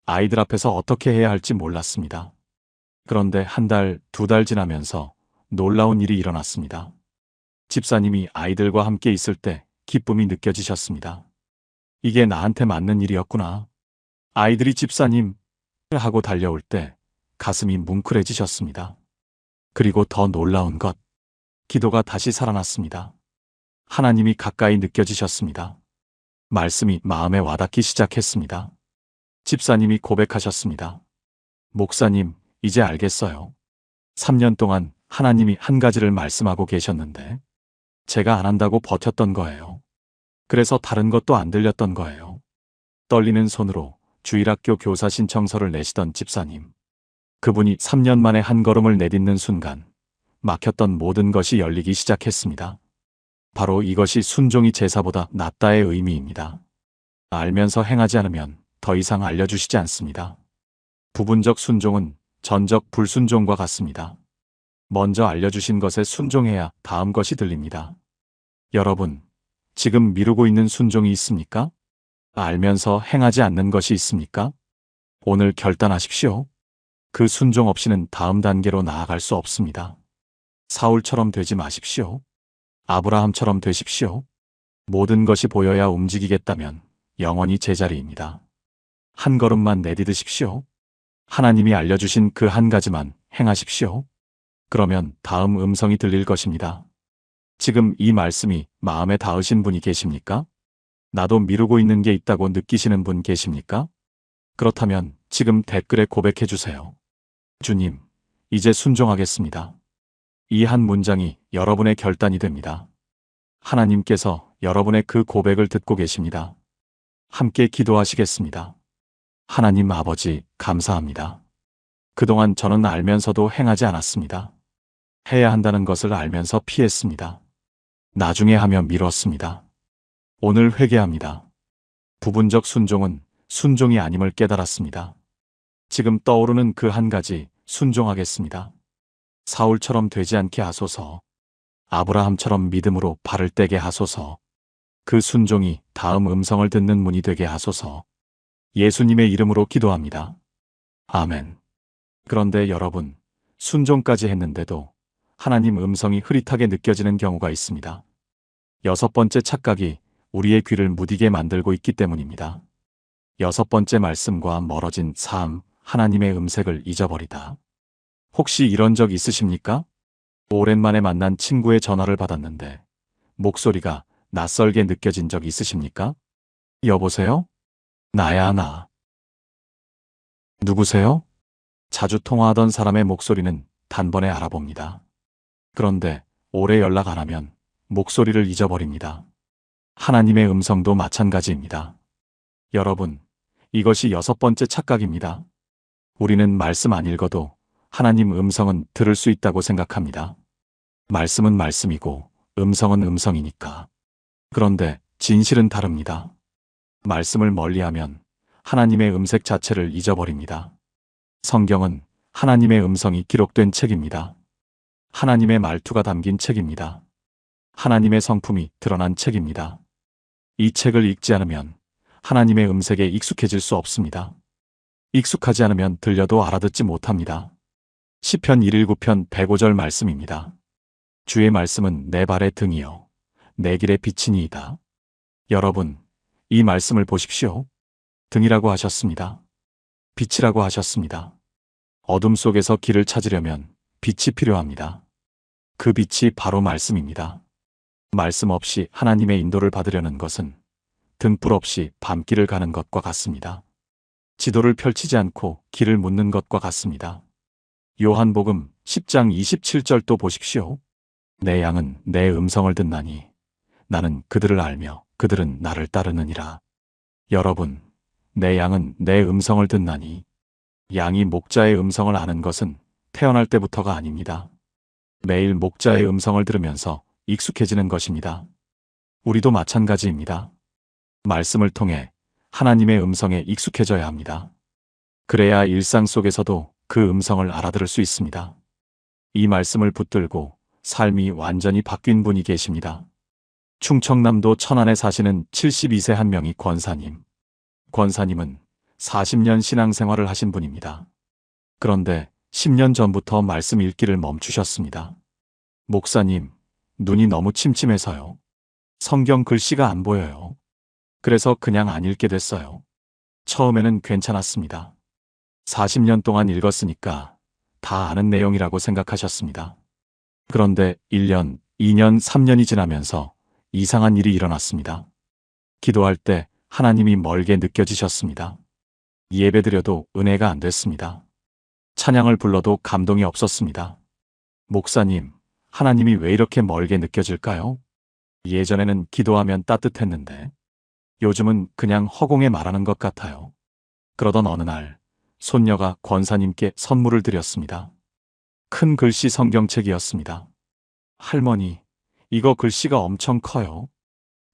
아이들 앞에서 어떻게 해야 할지 몰랐습니다. 그런데 한 달, 두 달 지나면서 놀라운 일이 일어났습니다. 집사님이 아이들과 함께 있을 때 기쁨이 느껴지셨습니다. 이게 나한테 맞는 일이었구나. 아이들이 집사님 하고 달려올 때 가슴이 뭉클해지셨습니다. 그리고 더 놀라운 것, 기도가 다시 살아났습니다. 하나님이 가까이 느껴지셨습니다. 말씀이 마음에 와닿기 시작했습니다. 집사님이 고백하셨습니다. 목사님, 이제 알겠어요. 3년 동안 하나님이 한 가지를 말씀하고 계셨는데 제가 안 한다고 버텼던 거예요. 그래서 다른 것도 안 들렸던 거예요. 떨리는 손으로 주일학교 교사 신청서를 내시던 집사님. 그분이 3년 만에 한 걸음을 내딛는 순간 막혔던 모든 것이 열리기 시작했습니다. 바로 이것이 순종이 제사보다 낫다의 의미입니다. 알면서 행하지 않으면 더 이상 알려주시지 않습니다. 부분적 순종은 전적 불순종과 같습니다. 먼저 알려주신 것에 순종해야 다음 것이 들립니다. 여러분, 지금 미루고 있는 순종이 있습니까? 알면서 행하지 않는 것이 있습니까? 오늘 결단하십시오. 그 순종 없이는 다음 단계로 나아갈 수 없습니다. 사울처럼 되지 마십시오. 아브라함처럼 되십시오. 모든 것이 보여야 움직이겠다면 영원히 제자리입니다. 한 걸음만 내디드십시오. 하나님이 알려주신 그 한 가지만 행하십시오. 그러면 다음 음성이 들릴 것입니다. 지금 이 말씀이 마음에 닿으신 분이 계십니까? 나도 미루고 있는 게 있다고 느끼시는 분 계십니까? 그렇다면 지금 댓글에 고백해 주세요. 주님, 이제 순종하겠습니다. 이 한 문장이 여러분의 결단이 됩니다. 하나님께서 여러분의 그 고백을 듣고 계십니다. 함께 기도하시겠습니다. 하나님 아버지, 감사합니다. 그동안 저는 알면서도 행하지 않았습니다. 해야 한다는 것을 알면서 피했습니다. 나중에 하며 미뤘습니다. 오늘 회개합니다. 부분적 순종은 순종이 아님을 깨달았습니다. 지금 떠오르는 그 한 가지 순종하겠습니다. 사울처럼 되지 않게 하소서. 아브라함처럼 믿음으로 발을 떼게 하소서. 그 순종이 다음 음성을 듣는 문이 되게 하소서. 예수님의 이름으로 기도합니다. 아멘. 그런데 여러분, 순종까지 했는데도 하나님 음성이 흐릿하게 느껴지는 경우가 있습니다. 여섯 번째 착각이 우리의 귀를 무디게 만들고 있기 때문입니다. 여섯 번째 말씀과 멀어진 삶, 하나님의 음색을 잊어버리다. 혹시 이런 적 있으십니까? 오랜만에 만난 친구의 전화를 받았는데 목소리가 낯설게 느껴진 적 있으십니까? 여보세요? 나야, 나. 누구세요? 자주 통화하던 사람의 목소리는 단번에 알아봅니다. 그런데 오래 연락 안 하면 목소리를 잊어버립니다. 하나님의 음성도 마찬가지입니다. 여러분, 이것이 여섯 번째 착각입니다. 우리는 말씀 안 읽어도 하나님 음성은 들을 수 있다고 생각합니다. 말씀은 말씀이고 음성은 음성이니까. 그런데 진실은 다릅니다. 말씀을 멀리하면 하나님의 음색 자체를 잊어버립니다. 성경은 하나님의 음성이 기록된 책입니다. 하나님의 말투가 담긴 책입니다. 하나님의 성품이 드러난 책입니다. 이 책을 읽지 않으면 하나님의 음색에 익숙해질 수 없습니다. 익숙하지 않으면 들려도 알아듣지 못합니다. 시편 119편 105절 말씀입니다. 주의 말씀은 내 발의 등이요 내 길의 빛이니이다. 여러분, 이 말씀을 보십시오. 등이라고 하셨습니다. 빛이라고 하셨습니다. 어둠 속에서 길을 찾으려면 빛이 필요합니다. 그 빛이 바로 말씀입니다. 말씀 없이 하나님의 인도를 받으려는 것은 등불 없이 밤길을 가는 것과 같습니다. 지도를 펼치지 않고 길을 묻는 것과 같습니다. 요한복음 10장 27절도 보십시오. 내 양은 내 음성을 듣나니 나는 그들을 알며 그들은 나를 따르느니라. 여러분, 내 양은 내 음성을 듣나니 양이 목자의 음성을 아는 것은 태어날 때부터가 아닙니다. 매일 목자의 음성을 들으면서 익숙해지는 것입니다. 우리도 마찬가지입니다. 말씀을 통해 하나님의 음성에 익숙해져야 합니다. 그래야 일상 속에서도 그 음성을 알아들을 수 있습니다. 이 말씀을 붙들고 삶이 완전히 바뀐 분이 계십니다. 충청남도 천안에 사시는 72세 한 명의 권사님. 권사님은 40년 신앙생활을 하신 분입니다. 그런데 10년 전부터 말씀 읽기를 멈추셨습니다. 목사님, 눈이 너무 침침해서요. 성경 글씨가 안 보여요. 그래서 그냥 안 읽게 됐어요. 처음에는 괜찮았습니다. 40년 동안 읽었으니까 다 아는 내용이라고 생각하셨습니다. 그런데 1년, 2년, 3년이 지나면서 이상한 일이 일어났습니다. 기도할 때 하나님이 멀게 느껴지셨습니다. 예배드려도 은혜가 안 됐습니다. 찬양을 불러도 감동이 없었습니다. 목사님, 하나님이 왜 이렇게 멀게 느껴질까요? 예전에는 기도하면 따뜻했는데 요즘은 그냥 허공에 말하는 것 같아요. 그러던 어느 날 손녀가 권사님께 선물을 드렸습니다. 큰 글씨 성경책이었습니다. 할머니, 이거 글씨가 엄청 커요.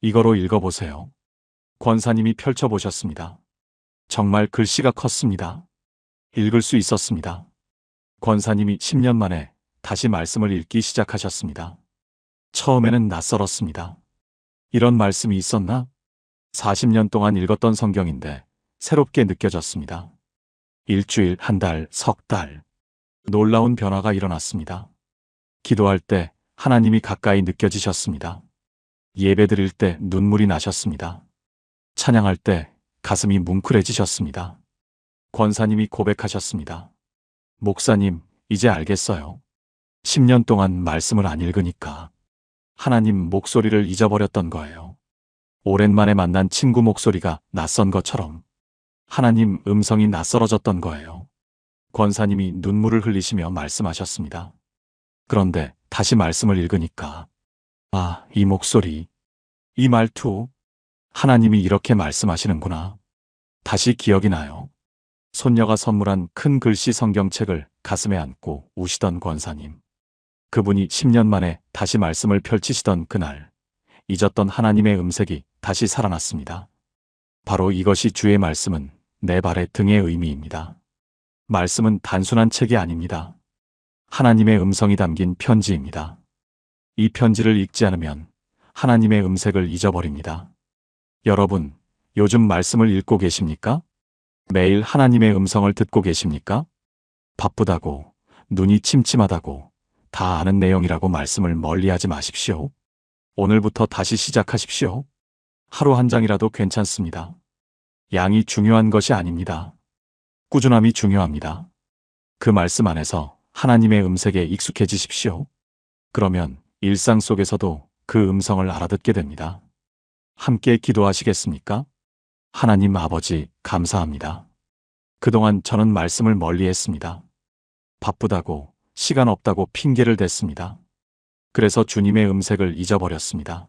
이거로 읽어보세요. 권사님이 펼쳐보셨습니다. 정말 글씨가 컸습니다. 읽을 수 있었습니다. 권사님이 10년 만에 다시 말씀을 읽기 시작하셨습니다. 처음에는 낯설었습니다. 이런 말씀이 있었나? 40년 동안 읽었던 성경인데 새롭게 느껴졌습니다. 일주일, 한 달, 석 달. 놀라운 변화가 일어났습니다. 기도할 때 하나님이 가까이 느껴지셨습니다. 예배드릴 때 눈물이 나셨습니다. 찬양할 때 가슴이 뭉클해지셨습니다. 권사님이 고백하셨습니다. 목사님, 이제 알겠어요. 10년 동안 말씀을 안 읽으니까 하나님 목소리를 잊어버렸던 거예요. 오랜만에 만난 친구 목소리가 낯선 것처럼 하나님 음성이 낯설어졌던 거예요. 권사님이 눈물을 흘리시며 말씀하셨습니다. 그런데 다시 말씀을 읽으니까 아, 이 목소리, 이 말투, 하나님이 이렇게 말씀하시는구나. 다시 기억이 나요. 손녀가 선물한 큰 글씨 성경책을 가슴에 안고 우시던 권사님. 그분이 10년 만에 다시 말씀을 펼치시던 그날, 잊었던 하나님의 음색이 다시 살아났습니다. 바로 이것이 주의 말씀은 내 발의 등의 의미입니다. 말씀은 단순한 책이 아닙니다. 하나님의 음성이 담긴 편지입니다. 이 편지를 읽지 않으면 하나님의 음색을 잊어버립니다. 여러분, 요즘 말씀을 읽고 계십니까? 매일 하나님의 음성을 듣고 계십니까? 바쁘다고, 눈이 침침하다고, 다 아는 내용이라고 말씀을 멀리하지 마십시오. 오늘부터 다시 시작하십시오. 하루 한 장이라도 괜찮습니다. 양이 중요한 것이 아닙니다. 꾸준함이 중요합니다. 그 말씀 안에서 하나님의 음색에 익숙해지십시오. 그러면 일상 속에서도 그 음성을 알아듣게 됩니다. 함께 기도하시겠습니까? 하나님 아버지, 감사합니다. 그동안 저는 말씀을 멀리했습니다. 바쁘다고, 시간 없다고 핑계를 댔습니다. 그래서 주님의 음색을 잊어버렸습니다.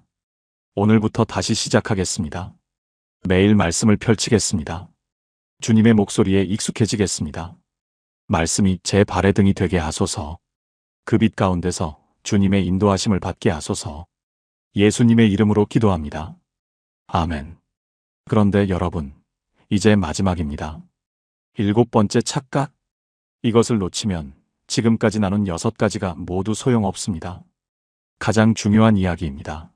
오늘부터 다시 시작하겠습니다. 매일 말씀을 펼치겠습니다. 주님의 목소리에 익숙해지겠습니다. 말씀이 제 발의 등이 되게 하소서. 그 빛 가운데서 주님의 인도하심을 받게 하소서. 예수님의 이름으로 기도합니다. 아멘. 그런데 여러분, 이제 마지막입니다. 7번째 착각. 이것을 놓치면 지금까지 나눈 6가지가 모두 소용없습니다. 가장 중요한 이야기입니다.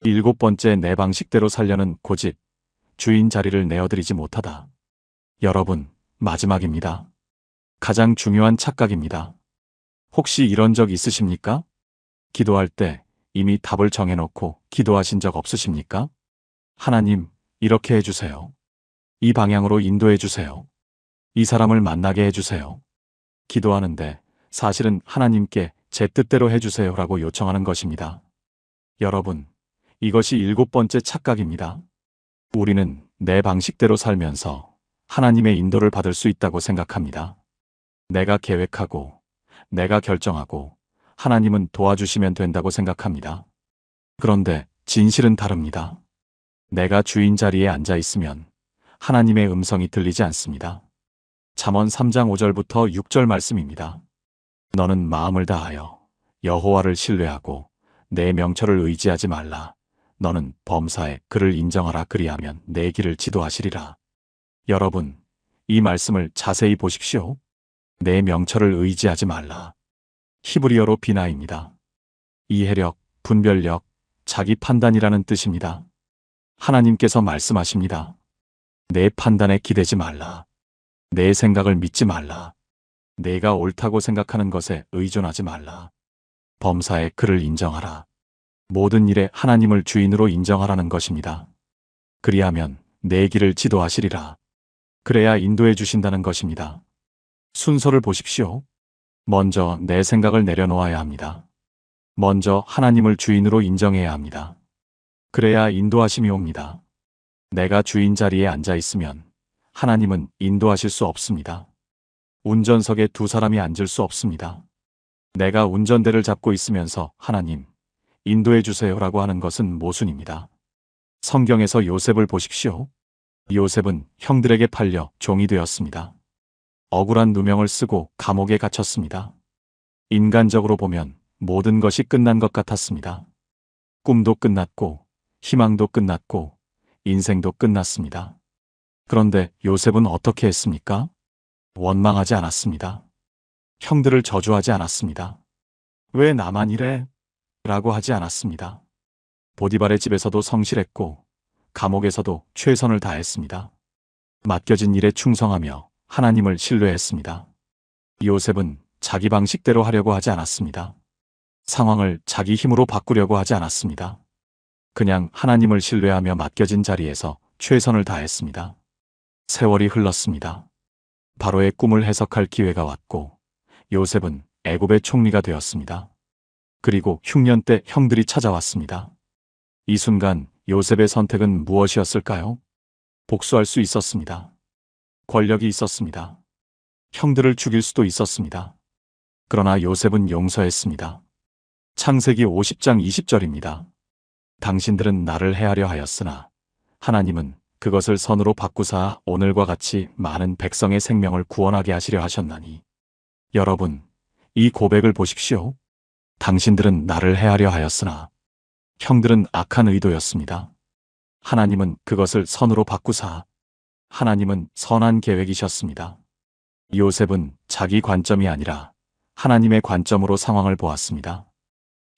7번째 내 방식대로 살려는 고집, 주인 자리를 내어드리지 못하다. 여러분, 마지막입니다. 가장 중요한 착각입니다. 혹시 이런 적 있으십니까? 기도할 때 이미 답을 정해놓고 기도하신 적 없으십니까? 하나님, 이렇게 해주세요. 이 방향으로 인도해주세요. 이 사람을 만나게 해주세요. 기도하는데 사실은 하나님께 제 뜻대로 해주세요라고 요청하는 것입니다. 여러분, 이것이 7번째 착각입니다. 우리는 내 방식대로 살면서 하나님의 인도를 받을 수 있다고 생각합니다. 내가 계획하고, 내가 결정하고, 하나님은 도와주시면 된다고 생각합니다. 그런데 진실은 다릅니다. 내가 주인 자리에 앉아 있으면 하나님의 음성이 들리지 않습니다. 잠언 3장 5절부터 6절 말씀입니다. 너는 마음을 다하여 여호와를 신뢰하고 내 명철을 의지하지 말라. 너는 범사에 그를 인정하라. 그리하면 내 길을 지도하시리라. 여러분, 이 말씀을 자세히 보십시오. 내 명철을 의지하지 말라. 히브리어로 비나입니다. 이해력, 분별력, 자기 판단이라는 뜻입니다. 하나님께서 말씀하십니다. 내 판단에 기대지 말라. 내 생각을 믿지 말라. 내가 옳다고 생각하는 것에 의존하지 말라. 범사에 그를 인정하라. 모든 일에 하나님을 주인으로 인정하라는 것입니다. 그리하면 내 길을 지도하시리라. 그래야 인도해 주신다는 것입니다. 순서를 보십시오. 먼저 내 생각을 내려놓아야 합니다. 먼저 하나님을 주인으로 인정해야 합니다. 그래야 인도하심이 옵니다. 내가 주인 자리에 앉아 있으면 하나님은 인도하실 수 없습니다. 운전석에 두 사람이 앉을 수 없습니다. 내가 운전대를 잡고 있으면서 하나님, 인도해 주세요라고 하는 것은 모순입니다. 성경에서 요셉을 보십시오. 요셉은 형들에게 팔려 종이 되었습니다. 억울한 누명을 쓰고 감옥에 갇혔습니다. 인간적으로 보면 모든 것이 끝난 것 같았습니다. 꿈도 끝났고, 희망도 끝났고, 인생도 끝났습니다. 그런데 요셉은 어떻게 했습니까? 원망하지 않았습니다. 형들을 저주하지 않았습니다. 왜 나만 이래? 라고 하지 않았습니다. 보디발의 집에서도 성실했고, 감옥에서도 최선을 다했습니다. 맡겨진 일에 충성하며 하나님을 신뢰했습니다. 요셉은 자기 방식대로 하려고 하지 않았습니다. 상황을 자기 힘으로 바꾸려고 하지 않았습니다. 그냥 하나님을 신뢰하며 맡겨진 자리에서 최선을 다했습니다. 세월이 흘렀습니다. 바로의 꿈을 해석할 기회가 왔고 요셉은 애굽의 총리가 되었습니다. 그리고 흉년 때 형들이 찾아왔습니다. 이 순간 요셉의 선택은 무엇이었을까요? 복수할 수 있었습니다. 권력이 있었습니다. 형들을 죽일 수도 있었습니다. 그러나 요셉은 용서했습니다. 창세기 50장 20절입니다. 당신들은 나를 해하려 하였으나 하나님은 그것을 선으로 바꾸사 오늘과 같이 많은 백성의 생명을 구원하게 하시려 하셨나니. 여러분, 이 고백을 보십시오. 당신들은 나를 해하려 하였으나 형들은 악한 의도였습니다. 하나님은 그것을 선으로 바꾸사 하나님은 선한 계획이셨습니다. 요셉은 자기 관점이 아니라 하나님의 관점으로 상황을 보았습니다.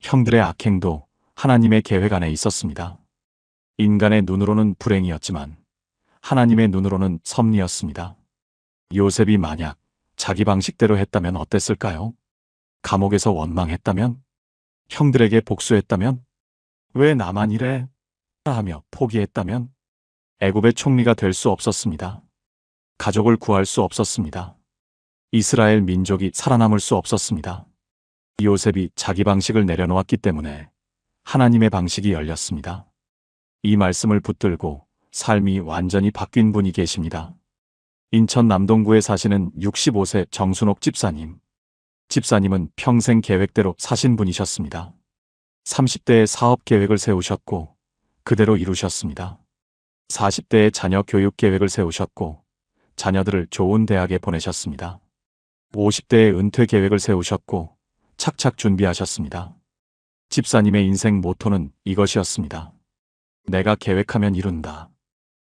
형들의 악행도 하나님의 계획 안에 있었습니다. 인간의 눈으로는 불행이었지만 하나님의 눈으로는 섭리였습니다. 요셉이 만약 자기 방식대로 했다면 어땠을까요? 감옥에서 원망했다면? 형들에게 복수했다면? 왜 나만 이래? 하며 포기했다면? 애굽의 총리가 될 수 없었습니다. 가족을 구할 수 없었습니다. 이스라엘 민족이 살아남을 수 없었습니다. 요셉이 자기 방식을 내려놓았기 때문에 하나님의 방식이 열렸습니다. 이 말씀을 붙들고 삶이 완전히 바뀐 분이 계십니다. 인천 남동구에 사시는 65세 정순옥 집사님. 집사님은 평생 계획대로 사신 분이셨습니다. 30대에 사업 계획을 세우셨고 그대로 이루셨습니다. 40대에 자녀 교육 계획을 세우셨고 자녀들을 좋은 대학에 보내셨습니다. 50대에 은퇴 계획을 세우셨고 착착 준비하셨습니다. 집사님의 인생 모토는 이것이었습니다. 내가 계획하면 이룬다.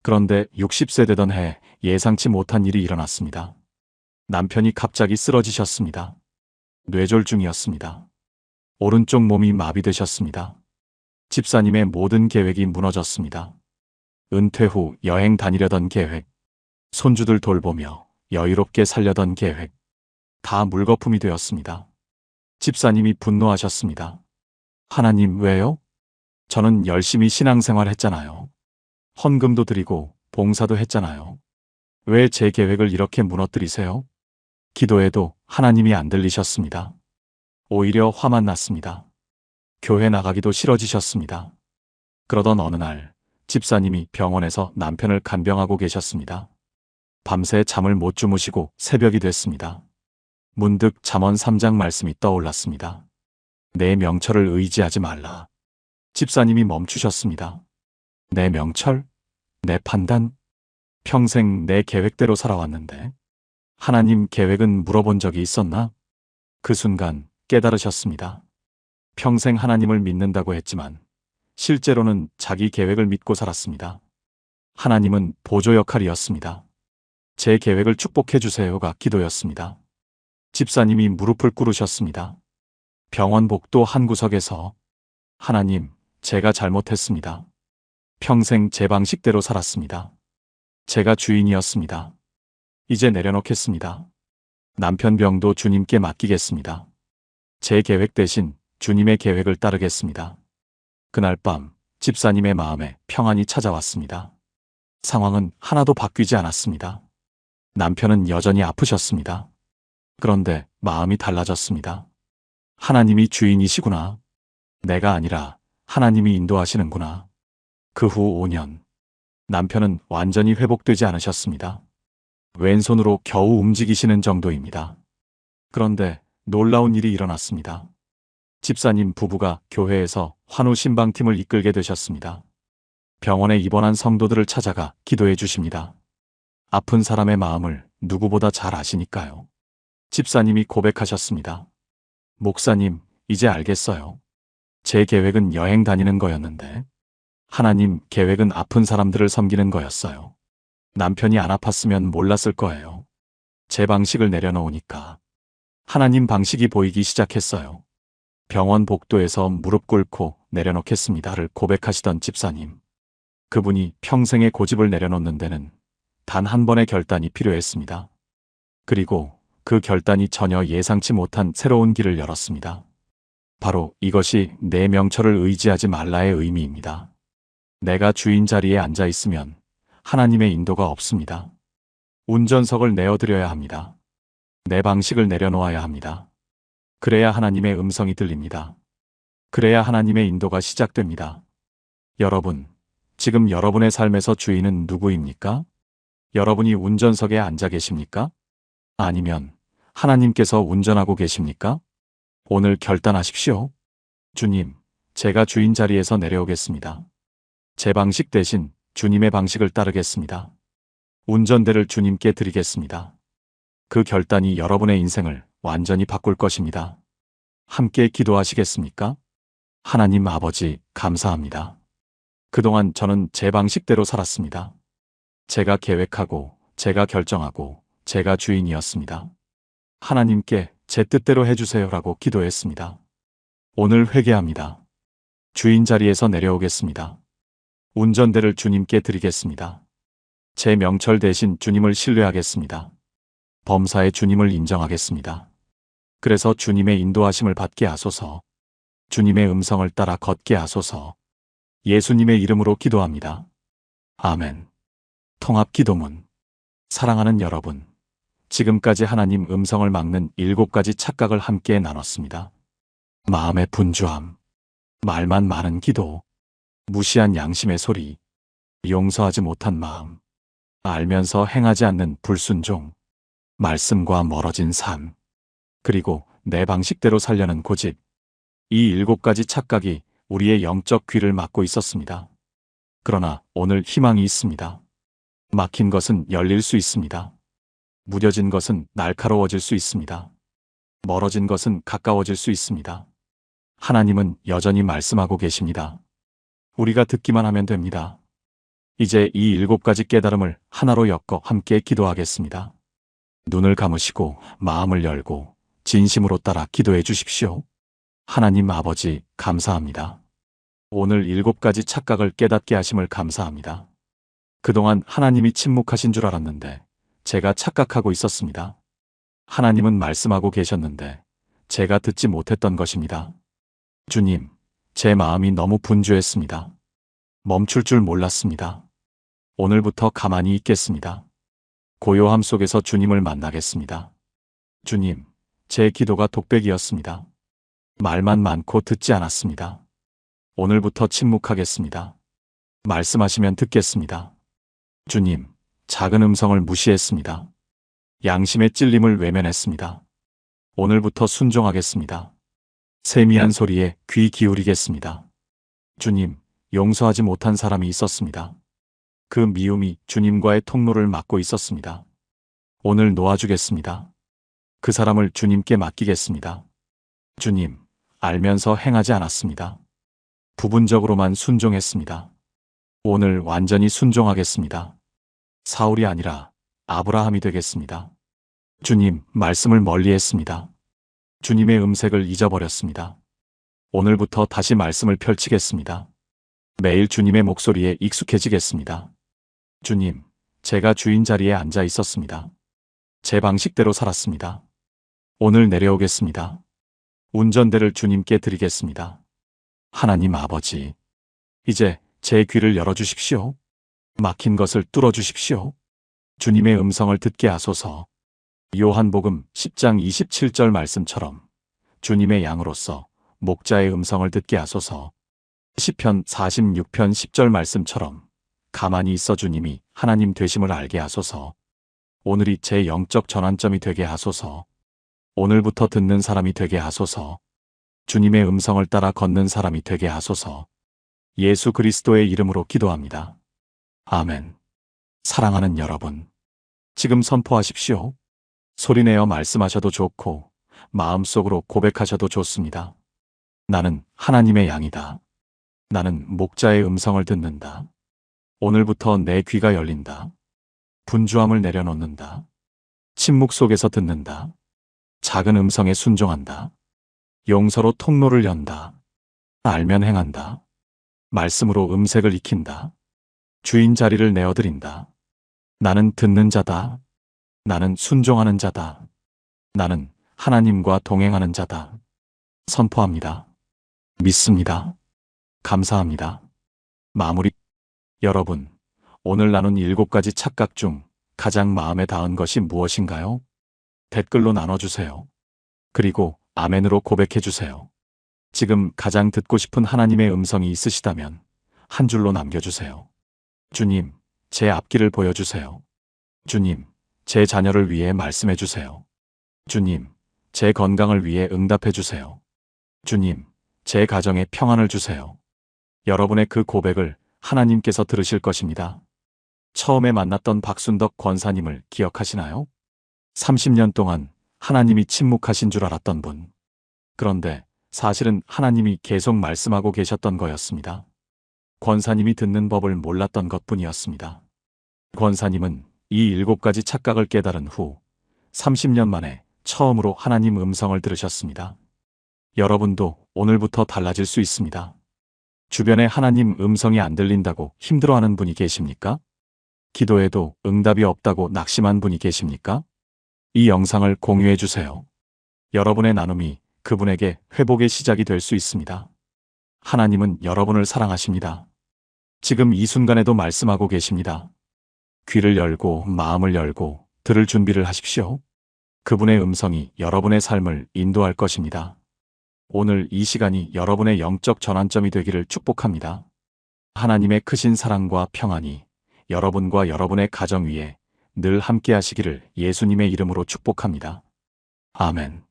그런데 60세 되던 해 예상치 못한 일이 일어났습니다. 남편이 갑자기 쓰러지셨습니다. 뇌졸중이었습니다. 오른쪽 몸이 마비되셨습니다. 집사님의 모든 계획이 무너졌습니다. 은퇴 후 여행 다니려던 계획, 손주들 돌보며 여유롭게 살려던 계획, 다 물거품이 되었습니다. 집사님이 분노하셨습니다. 하나님 왜요? 저는 열심히 신앙생활 했잖아요. 헌금도 드리고 봉사도 했잖아요. 왜 제 계획을 이렇게 무너뜨리세요? 기도해도 하나님이 안 들리셨습니다. 오히려 화만 났습니다. 교회 나가기도 싫어지셨습니다. 그러던 어느 날 집사님이 병원에서 남편을 간병하고 계셨습니다. 밤새 잠을 못 주무시고 새벽이 됐습니다. 문득 잠언 3장 말씀이 떠올랐습니다. 내 명철을 의지하지 말라. 집사님이 멈추셨습니다. 내 명철? 내 판단? 평생 내 계획대로 살아왔는데 하나님 계획은 물어본 적이 있었나? 그 순간 깨달으셨습니다. 평생 하나님을 믿는다고 했지만 실제로는 자기 계획을 믿고 살았습니다. 하나님은 보조 역할이었습니다. 제 계획을 축복해 주세요가 기도였습니다. 집사님이 무릎을 꿇으셨습니다. 병원 복도 한 구석에서 하나님, 제가 잘못했습니다. 평생 제 방식대로 살았습니다. 제가 주인이었습니다. 이제 내려놓겠습니다. 남편 병도 주님께 맡기겠습니다. 제 계획 대신 주님의 계획을 따르겠습니다. 그날 밤 집사님의 마음에 평안이 찾아왔습니다. 상황은 하나도 바뀌지 않았습니다. 남편은 여전히 아프셨습니다. 그런데 마음이 달라졌습니다. 하나님이 주인이시구나. 내가 아니라 하나님이 인도하시는구나. 그 후 5년, 남편은 완전히 회복되지 않으셨습니다. 왼손으로 겨우 움직이시는 정도입니다. 그런데 놀라운 일이 일어났습니다. 집사님 부부가 교회에서 환우 신방팀을 이끌게 되셨습니다. 병원에 입원한 성도들을 찾아가 기도해 주십니다. 아픈 사람의 마음을 누구보다 잘 아시니까요. 집사님이 고백하셨습니다. 목사님, 이제 알겠어요. 제 계획은 여행 다니는 거였는데 하나님 계획은 아픈 사람들을 섬기는 거였어요. 남편이 안 아팠으면 몰랐을 거예요. 제 방식을 내려놓으니까 하나님 방식이 보이기 시작했어요. 병원 복도에서 무릎 꿇고 내려놓겠습니다를 고백하시던 집사님. 그분이 평생의 고집을 내려놓는 데는 단 한 번의 결단이 필요했습니다. 그리고 그 결단이 전혀 예상치 못한 새로운 길을 열었습니다. 바로 이것이 내 명철을 의지하지 말라의 의미입니다. 내가 주인 자리에 앉아 있으면 하나님의 인도가 없습니다. 운전석을 내어드려야 합니다. 내 방식을 내려놓아야 합니다. 그래야 하나님의 음성이 들립니다. 그래야 하나님의 인도가 시작됩니다. 여러분, 지금 여러분의 삶에서 주인은 누구입니까? 여러분이 운전석에 앉아 계십니까? 아니면 하나님께서 운전하고 계십니까? 오늘 결단하십시오. 주님, 제가 주인 자리에서 내려오겠습니다. 제 방식 대신 주님의 방식을 따르겠습니다. 운전대를 주님께 드리겠습니다. 그 결단이 여러분의 인생을 완전히 바꿀 것입니다. 함께 기도하시겠습니까? 하나님 아버지, 감사합니다. 그동안 저는 제 방식대로 살았습니다. 제가 계획하고, 제가 결정하고, 제가 주인이었습니다. 하나님께 제 뜻대로 해주세요라고 기도했습니다. 오늘 회개합니다. 주인 자리에서 내려오겠습니다. 운전대를 주님께 드리겠습니다. 제 명철 대신 주님을 신뢰하겠습니다. 범사의 주님을 인정하겠습니다. 그래서 주님의 인도하심을 받게 하소서. 주님의 음성을 따라 걷게 하소서. 예수님의 이름으로 기도합니다. 아멘. 통합 기도문. 사랑하는 여러분, 지금까지 하나님 음성을 막는 7가지 착각을 함께 나눴습니다. 마음의 분주함, 말만 많은 기도, 무시한 양심의 소리, 용서하지 못한 마음, 알면서 행하지 않는 불순종, 말씀과 멀어진 삶, 그리고 내 방식대로 살려는 고집. 이 7가지 착각이 우리의 영적 귀를 막고 있었습니다. 그러나 오늘 희망이 있습니다. 막힌 것은 열릴 수 있습니다. 무뎌진 것은 날카로워질 수 있습니다. 멀어진 것은 가까워질 수 있습니다. 하나님은 여전히 말씀하고 계십니다. 우리가 듣기만 하면 됩니다. 이제 이 7가지 깨달음을 하나로 엮어 함께 기도하겠습니다. 눈을 감으시고 마음을 열고 진심으로 따라 기도해 주십시오. 하나님 아버지, 감사합니다. 오늘 7가지 착각을 깨닫게 하심을 감사합니다. 그동안 하나님이 침묵하신 줄 알았는데 제가 착각하고 있었습니다. 하나님은 말씀하고 계셨는데 제가 듣지 못했던 것입니다. 주님, 제 마음이 너무 분주했습니다. 멈출 줄 몰랐습니다. 오늘부터 가만히 있겠습니다. 고요함 속에서 주님을 만나겠습니다. 주님, 제 기도가 독백이었습니다. 말만 많고 듣지 않았습니다. 오늘부터 침묵하겠습니다. 말씀하시면 듣겠습니다. 주님, 작은 음성을 무시했습니다. 양심의 찔림을 외면했습니다. 오늘부터 순종하겠습니다. 세미한 소리에 귀 기울이겠습니다. 주님, 용서하지 못한 사람이 있었습니다. 그 미움이 주님과의 통로를 막고 있었습니다. 오늘 놓아주겠습니다. 그 사람을 주님께 맡기겠습니다. 주님, 알면서 행하지 않았습니다. 부분적으로만 순종했습니다. 오늘 완전히 순종하겠습니다. 사울이 아니라 아브라함이 되겠습니다. 주님, 말씀을 멀리했습니다. 주님의 음색을 잊어버렸습니다. 오늘부터 다시 말씀을 펼치겠습니다. 매일 주님의 목소리에 익숙해지겠습니다. 주님, 제가 주인 자리에 앉아 있었습니다. 제 방식대로 살았습니다. 오늘 내려오겠습니다. 운전대를 주님께 드리겠습니다. 하나님 아버지, 이제 제 귀를 열어주십시오. 막힌 것을 뚫어주십시오. 주님의 음성을 듣게 하소서. 요한복음 10장 27절 말씀처럼 주님의 양으로서 목자의 음성을 듣게 하소서. 시편 46편 10절 말씀처럼 가만히 있어 주님이 하나님 되심을 알게 하소서. 오늘이 제 영적 전환점이 되게 하소서. 오늘부터 듣는 사람이 되게 하소서. 주님의 음성을 따라 걷는 사람이 되게 하소서. 예수 그리스도의 이름으로 기도합니다. 아멘. 사랑하는 여러분, 지금 선포하십시오. 소리내어 말씀하셔도 좋고 마음속으로 고백하셔도 좋습니다. 나는 하나님의 양이다. 나는 목자의 음성을 듣는다. 오늘부터 내 귀가 열린다. 분주함을 내려놓는다. 침묵 속에서 듣는다. 작은 음성에 순종한다. 용서로 통로를 연다. 알면 행한다. 말씀으로 음색을 익힌다. 주인 자리를 내어드린다. 나는 듣는 자다. 나는 순종하는 자다. 나는 하나님과 동행하는 자다. 선포합니다. 믿습니다. 감사합니다. 마무리. 여러분, 오늘 나눈 7가지 착각 중 가장 마음에 닿은 것이 무엇인가요? 댓글로 나눠주세요. 그리고 아멘으로 고백해주세요. 지금 가장 듣고 싶은 하나님의 음성이 있으시다면 한 줄로 남겨주세요. 주님, 제 앞길을 보여주세요. 주님, 제 자녀를 위해 말씀해주세요. 주님, 제 건강을 위해 응답해주세요. 주님, 제 가정에 평안을 주세요. 여러분의 그 고백을 하나님께서 들으실 것입니다. 처음에 만났던 박순덕 권사님을 기억하시나요? 30년 동안 하나님이 침묵하신 줄 알았던 분. 그런데 사실은 하나님이 계속 말씀하고 계셨던 거였습니다. 권사님이 듣는 법을 몰랐던 것뿐이었습니다. 권사님은 이 7가지 착각을 깨달은 후 30년 만에 처음으로 하나님 음성을 들으셨습니다. 여러분도 오늘부터 달라질 수 있습니다. 주변에 하나님 음성이 안 들린다고 힘들어하는 분이 계십니까? 기도해도 응답이 없다고 낙심한 분이 계십니까? 이 영상을 공유해 주세요. 여러분의 나눔이 그분에게 회복의 시작이 될 수 있습니다. 하나님은 여러분을 사랑하십니다. 지금 이 순간에도 말씀하고 계십니다. 귀를 열고 마음을 열고 들을 준비를 하십시오. 그분의 음성이 여러분의 삶을 인도할 것입니다. 오늘 이 시간이 여러분의 영적 전환점이 되기를 축복합니다. 하나님의 크신 사랑과 평안이 여러분과 여러분의 가정 위에 늘 함께 하시기를 예수님의 이름으로 축복합니다. 아멘.